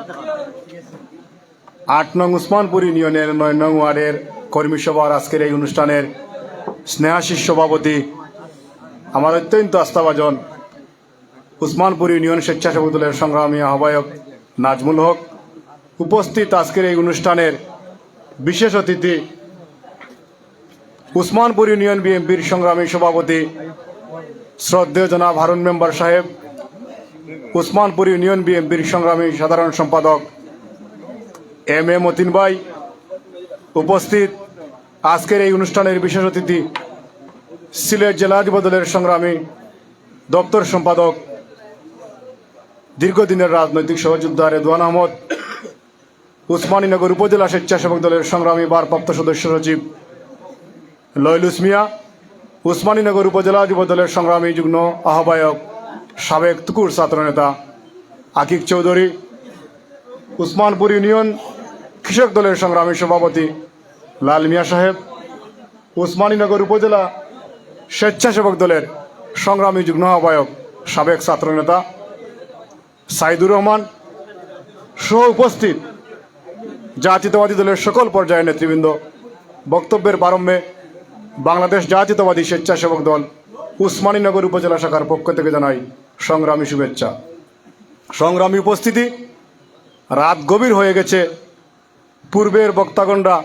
8 নং উসমানপুর ইউনিয়নের 9 নং ওয়ার্ডের কর্মী সভার আজকের এই অনুষ্ঠানের স্নেহাশিস সভাপতি, আমার অত্যন্ত আস্থাভাজন উসমানপুর ইউনিয়ন স্বেচ্ছাসেবক দলের সংগ্রামী আহ্বায়ক নাজমুল হক, উপস্থিত আজকের এই অনুষ্ঠানের বিশেষ অতিথি উসমানপুর ইউনিয়ন বিএনপির সংগ্রামী সভাপতি শ্রদ্ধেয় জনাব হারুন মেম্বার সাহেব, উসমানপুর ইউনিয়ন বিএনপির সংগ্রামী সাধারণ সম্পাদক এম এ মতিন ভাই, উপস্থিত আজকের এই অনুষ্ঠানের বিশেষ অতিথি সিলেট জেলা যুবদলের সংগ্রামী দপ্তর সম্পাদক, দীর্ঘদিনের রাজনৈতিক সহযোদ্ধা রেদওয়ান আহমদ, উসমানীনগর উপজেলা স্বেচ্ছাসেবক দলের সংগ্রামী ভারপ্রাপ্ত সদস্য সচিব লয়লুস মিয়া, উসমানীনগর উপজেলা যুবদলের সংগ্রামী যুগ্ম আহ্বায়ক সাবেক তুকুর ছাত্রনেতা আকিক চৌধুরী, উসমানপুর ইউনিয়ন কৃষক দলের সংগ্রামী সভাপতি লাল মিয়া সাহেব, উসমানীনগর উপজেলা স্বেচ্ছাসেবক দলের সংগ্রামী যুগ্ম আহ্বায়ক সাবেক ছাত্রনেতা সাইদুর রহমান সহ উপস্থিত জাতীয়তাবাদী দলের সকল পর্যায়ের নেতৃবৃন্দ, বক্তব্যের প্রারম্ভে বাংলাদেশ জাতীয়তাবাদী স্বেচ্ছাসেবক দল উসমানীনগর উপজেলা শাখার পক্ষ থেকে জানাই সংগ্রামী শুভেচ্ছা। সংগ্রামী উপস্থিতি, রাত গভীর হয়ে গেছে, পূর্বের বক্তাগণরা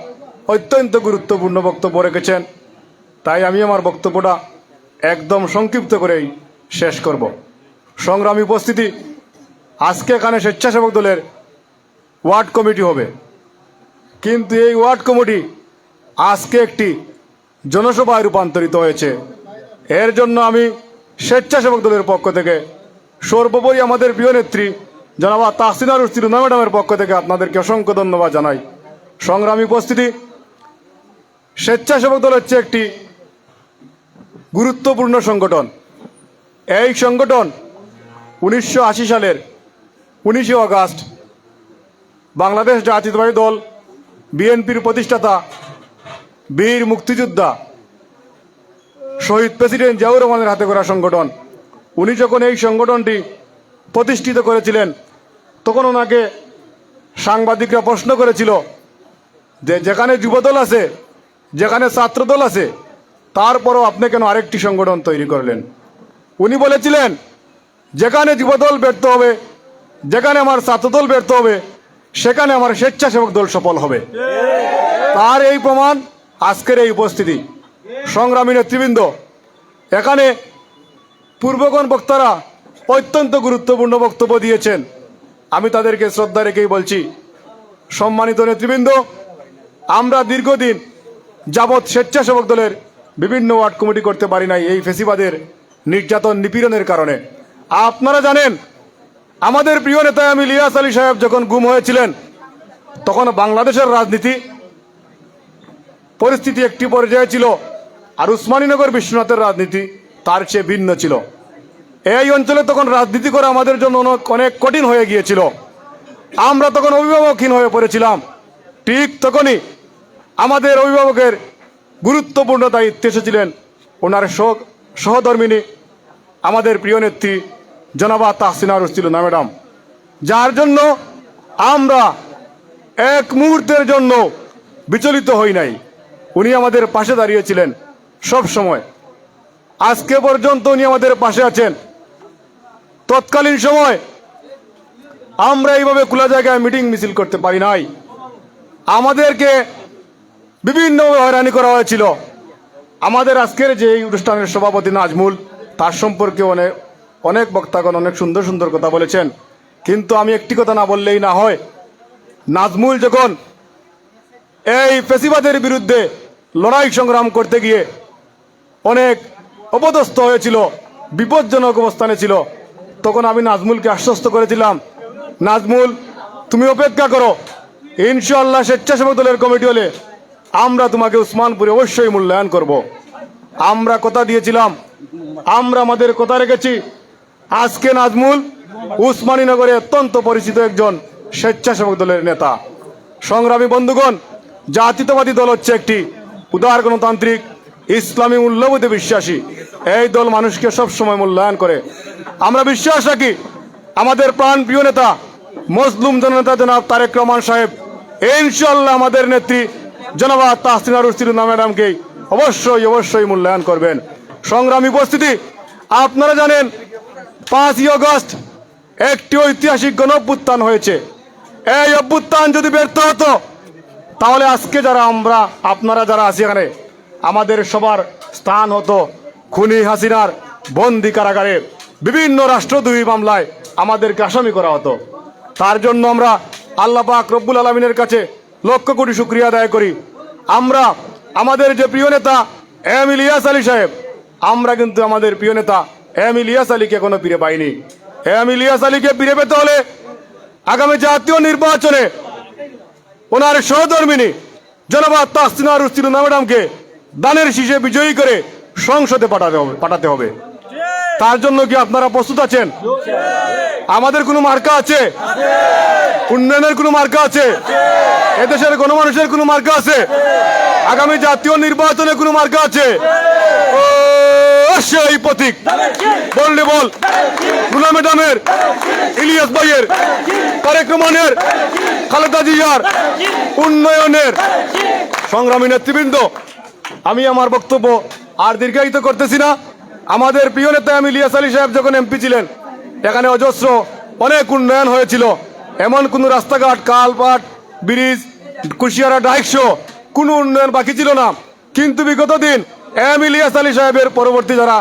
অত্যন্ত গুরুত্বপূর্ণ বক্তব্য রেখেছেন, তাই আমি আমার বক্তব্যটা একদম সংক্ষিপ্ত করেই শেষ করব। সংগ্রামী উপস্থিতি, আজকে এখানে স্বেচ্ছাসেবক দলের ওয়ার্ড কমিটি হবে, কিন্তু এই ওয়ার্ড কমিটি আজকে একটি জনসভায় রূপান্তরিত হয়েছে। এর জন্য আমি স্বেচ্ছাসেবক দলের পক্ষ থেকে সর্বোপরি আমাদের প্রিয় নেত্রী জনাবা তাহসিনা রুনা ম্যাডামের পক্ষ থেকে আপনাদেরকে অসংখ্য ধন্যবাদ জানাই। সংগ্রামী উপস্থিতি, স্বেচ্ছাসেবক দল হচ্ছে একটি গুরুত্বপূর্ণ সংগঠন। এই সংগঠন 1980 সালের 19 আগস্ট বাংলাদেশ জাতীয়তাবাদী দল বিএনপির প্রতিষ্ঠাতা বীর মুক্তিযোদ্ধা শহীদ প্রেসিডেন্ট জিয়াউর রহমানের হাতে গড়া সংগঠন। উনি যখন এই সংগঠনটি প্রতিষ্ঠিত করেছিলেন তখন ওনাকে সাংবাদিকরা প্রশ্ন করেছিল যে যেখানে যুবদল আছে, যেখানে ছাত্রদল আছে, তারপরও আপনি কেন আরেকটি সংগঠন তৈরি করলেন? উনি বলেছিলেন যেখানে যুবদল ব্যর্থ হবে, যেখানে আমার ছাত্রদল ব্যর্থ হবে, সেখানে আমার স্বেচ্ছাসেবক দল সফল হবে। তার এই প্রমাণ আজকের এই উপস্থিতি। সংগ্রামী নেতৃবৃন্দ, এখানে পূর্বগণ বক্তারা অত্যন্ত গুরুত্বপূর্ণ বক্তব্য দিয়েছেন, আমি তাদেরকে শ্রদ্ধা রেখেই বলছি। সম্মানিত নেতৃবৃন্দ, আমরা দীর্ঘদিন যাবৎ স্বেচ্ছাসেবক দলের বিভিন্ন ওয়ার্ড কমিটি করতে পারি নাই এই ফেসিবাদের নির্যাতন নিপীড়নের কারণে। আপনারা জানেন, আমাদের প্রিয় নেতা আমি ইলিয়াস আলী সাহেব যখন গুম হয়েছিলেন, তখন বাংলাদেশের রাজনীতি পরিস্থিতি একটি পর্যায়ে ছিল, আর উসমানীনগর বিশ্বনাথের রাজনীতি তার চেয়ে ভিন্ন ছিল। এই অঞ্চলে তখন রাজনীতি করা আমাদের জন্য অনেক কঠিন হয়ে গিয়েছিল। আমরা তখন অভিভাবকহীন হয়ে পড়েছিলাম। ঠিক তখনই আমাদের অভিভাবকের গুরুত্বপূর্ণ দায়িত্বে এসেছিলেন ওনার সহধর্মিনী, আমাদের প্রিয় নেত্রী জনাবা তাহসিনা রুস্তিলুনা ম্যাডাম, যার জন্য আমরা এক মুহূর্তের জন্য বিচলিত হই নাই। উনি আমাদের পাশে দাঁড়িয়েছিলেন সব সময়। আজকে পর্যন্ত উনি আমাদের পাশে আছেন। তৎকালীন সময় আমরা এইভাবে খোলা জায়গায় মিটিং মিছিল করতে পারি নাই। আমাদেরকে বিভিন্নভাবে হয়রানি করা হয়েছিল। আমাদের আজকের যে এই অনুষ্ঠানের সভাপতি নাজমুল, তার সম্পর্কে অনেক বক্তাগণ অনেক সুন্দর সুন্দর কথা বলেছেন, কিন্তু আমি একটি কথা না বললেই না হয়। নাজমুল যখন এই ফেসিবাদের বিরুদ্ধে লড়াই সংগ্রাম করতে গিয়ে অনেক অপদস্থ হয়েছিল, বিপজ্জনক অবস্থানে ছিল, তখন আমি নাজমুলকে আশ্বস্ত করেছিলাম, নাজমুল তুমি অপেক্ষা করো, ইনশাআল্লাহ স্বেচ্ছাসেবক দলের কমিটি হলে আমরা তোমাকে উসমানপুরে অবশ্যই মূল্যায়ন করব। আমরা কথা দিয়েছিলাম, আমরা আমাদের কথা রেখেছি। আজকে নাজমুল উসমানীনগরে অত্যন্ত পরিচিত একজন স্বেচ্ছাসেবক দলের নেতা। সংগ্রামী বন্ধুগণ, জাতীয়তাবাদী দল হচ্ছে একটি উদার গণতান্ত্রিক ইসলামী মূল্যবোধে বিশ্বাসী। এই দল মানুষকে সবসময় মূল্যায়ন করে। আমরা বিশ্বাস রাখি আমাদের প্রাণ প্রিয় নেতা মজলুম জননেতা জনাব তারেক রহমান সাহেব ইনশাআল্লাহ আমাদের নেত্রী জনাবা তাহসিনা রুস্তিলুনা ম্যাডামকে অবশ্যই অবশ্যই মূল্যায়ন করবেন। সংগ্রামী উপস্থিতি, আপনারা জানেন 5ই আগস্ট একটি ঐতিহাসিক গণ অভ্যুত্থান হয়েছে। এই অভ্যুত্থান যদি ব্যর্থ হতো, তাহলে আজকে যারা আপনারা যারা আছি এখানে, আমাদের সবার স্থান হতো খুনি হাসিনার বন্দি কারাগারে। বিভিন্ন রাষ্ট্রদ্রোহী মামলায় আমাদেরকে আসামি করা হতো। তার জন্য আমরা আল্লাহ পাক রব্বুল আলমিনের কাছে লক্ষ কোটি শুকরিয়া আদায় করি। আমরা আমাদের যে প্রিয় নেতা এম ইলিয়াস আলী সাহেব, আমরা কিন্তু আমাদের প্রিয় নেতা এম ইলিয়াস আলীকে এখনো ফিরে পাইনি। এম ইলিয়াস আলীকে ফিরে পেতে হলে আগামী জাতীয় নির্বাচনে ওনার সহধর্মিনী জনাবা তাহসিনা রুস্তিলুনা ম্যাডামকে দানের শীষে বিজয়ী করে সংসদে পাঠাতে হবে। তার জন্য কি আপনারা প্রস্তুত আছেন? আমাদের কোনো মার্কা আছে? উন্নয়নের কোনো মার্কা আছে? এদেশের গণমানুষের কোনো মার্কা আছে? আগামী জাতীয় নির্বাচনে কোনো মার্কা আছে? ও সেই প্রতীক বললে বল, রুনা ম্যাডামের, ইলিয়াস ভাইয়ের, তারেক রহমানের, খালেদা জিয়ার, উন্নয়নের। সংগ্রামী নেতৃবৃন্দ, আমি আমার বক্তব্য আর দীর্ঘায়িত করতেছি না। আমাদের প্রিয় নেতা আমি ইলিয়াস আলী সাহেব যখন এমপি ছিলেন, এখানে অজস্র অনেক উন্নয়ন হয়েছিল। এমন কোনো রাস্তাঘাট, কালপাট, ব্রিজ, কুশিয়ারা ডাইকশো কোনো উন্নয়ন বাকি ছিল না। কিন্তু বিগত দিন এম ইলিয়াস আলী সাহেবের পরবর্তী যারা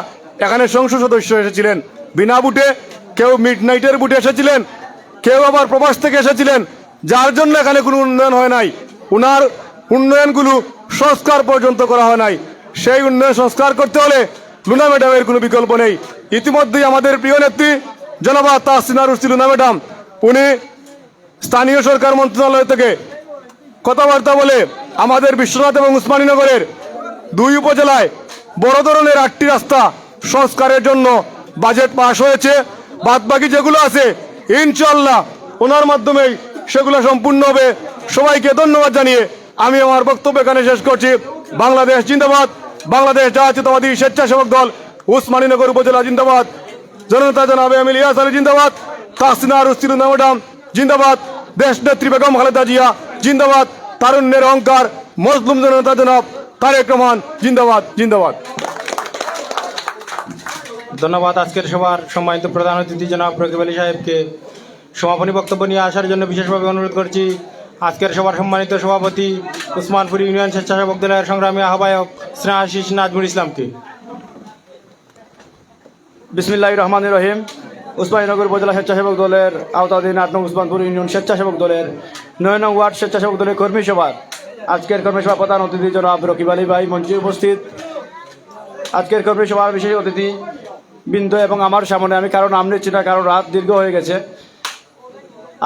এখানে সংসদ সদস্য এসেছিলেন বিনা বুটে, কেউ মিড নাইটের বুটে এসেছিলেন, কেউ আবার প্রবাস থেকে এসেছিলেন, যার জন্য এখানে কোনো উন্নয়ন হয় নাই। উনার উন্নয়নগুলো সংস্কার পর্যন্ত করা হয় নাই। সেই উন্নয়ন সংস্কার করতে হলে লুনা ম্যাডামের কোনো বিকল্প নেই। ইতিমধ্যেই আমাদের প্রিয় নেত্রী জনাবা তাহসিনা রুস্তিলুনা ম্যাডাম, উনি স্থানীয় সরকার মন্ত্রণালয় থেকে কথাবার্তা বলে আমাদের বিশ্বনাথ এবং উসমানীনগরের 2 উপজেলায় বড় ধরনের 8টি রাস্তা সংস্কারের জন্য বাজেট পাস হয়েছে। বাদ বাকি যেগুলো আছে ইনশাআল্লাহ ওনার মাধ্যমেই সেগুলো সম্পূর্ণ হবে। সবাইকে ধন্যবাদ জানিয়ে আমি আমার বক্তব্য এখানে শেষ করছি। বাংলাদেশ জিন্দাবাদ, বাংলাদেশ জাতীয়তাবাদী স্বেচ্ছাসেবক দল উসমানীনগর উপজেলা জিন্দাবাদ, জননেতা জনাব এম ইলিয়াস আলী জিন্দাবাদ, তাহসিনা রুস্তিলুনা ম্যাডাম জিন্দাবাদ, দেশ নেত্রী বেগম খালেদা জিয়া জিন্দাবাদ, তারুণ্যের অহংকার মজলুম জনতা জনাব তারেক রহমান জিন্দাবাদ জিন্দাবাদ। ধন্যবাদ আজকের সভার সম্মানিত প্রধান অতিথি জনাব রকিব আলী সাহেবকে সমাপনী বক্তব্য নিয়ে আসার জন্য বিশেষভাবে অনুরোধ করছি। আজকের সভার সম্মানিত সভাপতি উসমানপুর ইউনিয়ন স্বেচ্ছাসেবক দলের সংগ্রামী আহ্বায়ক স্নেহাশিস নাজমুল ইসলামকে। বিসমিল্লাহির রহমানির রহিম। উসমানীনগর উপজেলা স্বেচ্ছাসেবক দলের আওতাধীন ৮ নং উসমানপুর ইউনিয়ন স্বেচ্ছাসেবক দলের ৯ নং ওয়ার্ড স্বেচ্ছাসেবক দলের কর্মী সভার আজকের কর্মী সভা প্রধান অতিথি জনাব রকিব আলী ভাই মঞ্চে উপস্থিত, আজকের কর্মী সভার বিশেষ অতিথি বৃন্দ এবং আমার সামনে, আমি কারো নাম নিচ্ছি না কারণ রাত দীর্ঘ হয়ে গেছে।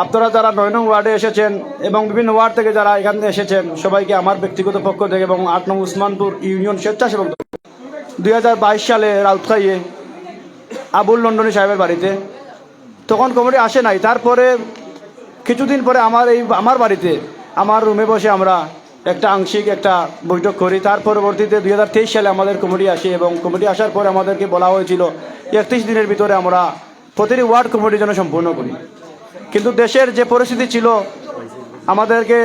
আপনারা যারা ৯ নং ওয়ার্ডে এসেছেন এবং বিভিন্ন ওয়ার্ড থেকে যারা এখানে এসেছেন সবাইকে আমার ব্যক্তিগত পক্ষ থেকে এবং ৮ নং উসমানপুর ইউনিয়ন স্বেচ্ছাসেবক দল 2022 সালে রাউতখাইয়ে আবুল লন্ডনী সাহেবের বাড়িতে, তখন কমিটি আসে নাই। তারপরে কিছুদিন পরে আমার বাড়িতে আমার রুমে বসে আমরা একটা আংশিক একটা বৈঠক করি। তার পরবর্তীতে 2023 সালে আমাদের কমিটি আসে এবং কমিটি আসার পরে আমাদেরকে বলা হয়েছিল 31 দিনের ভিতরে আমরা প্রতিটি ওয়ার্ড কমিটি যেন সম্পূর্ণ করি। কিন্তু দেশের যে পরিস্থিতি ছিল আমাদেরকে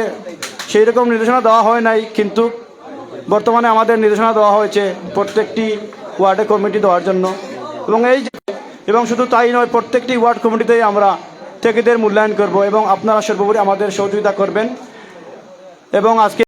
সেই রকম নির্দেশনা দেওয়া হয় নাই, কিন্তু বর্তমানে আমাদের নির্দেশনা দেওয়া হয়েছে প্রত্যেকটি ওয়ার্ডে কমিটি দেওয়ার জন্য। এবং শুধু তাই নয়, প্রত্যেকটি ওয়ার্ড কমিটিতেই আমরা থেকেদের মূল্যায়ন করব এবং আপনারা সর্বোপরি আমাদের সহযোগিতা করবেন। এবং আজকে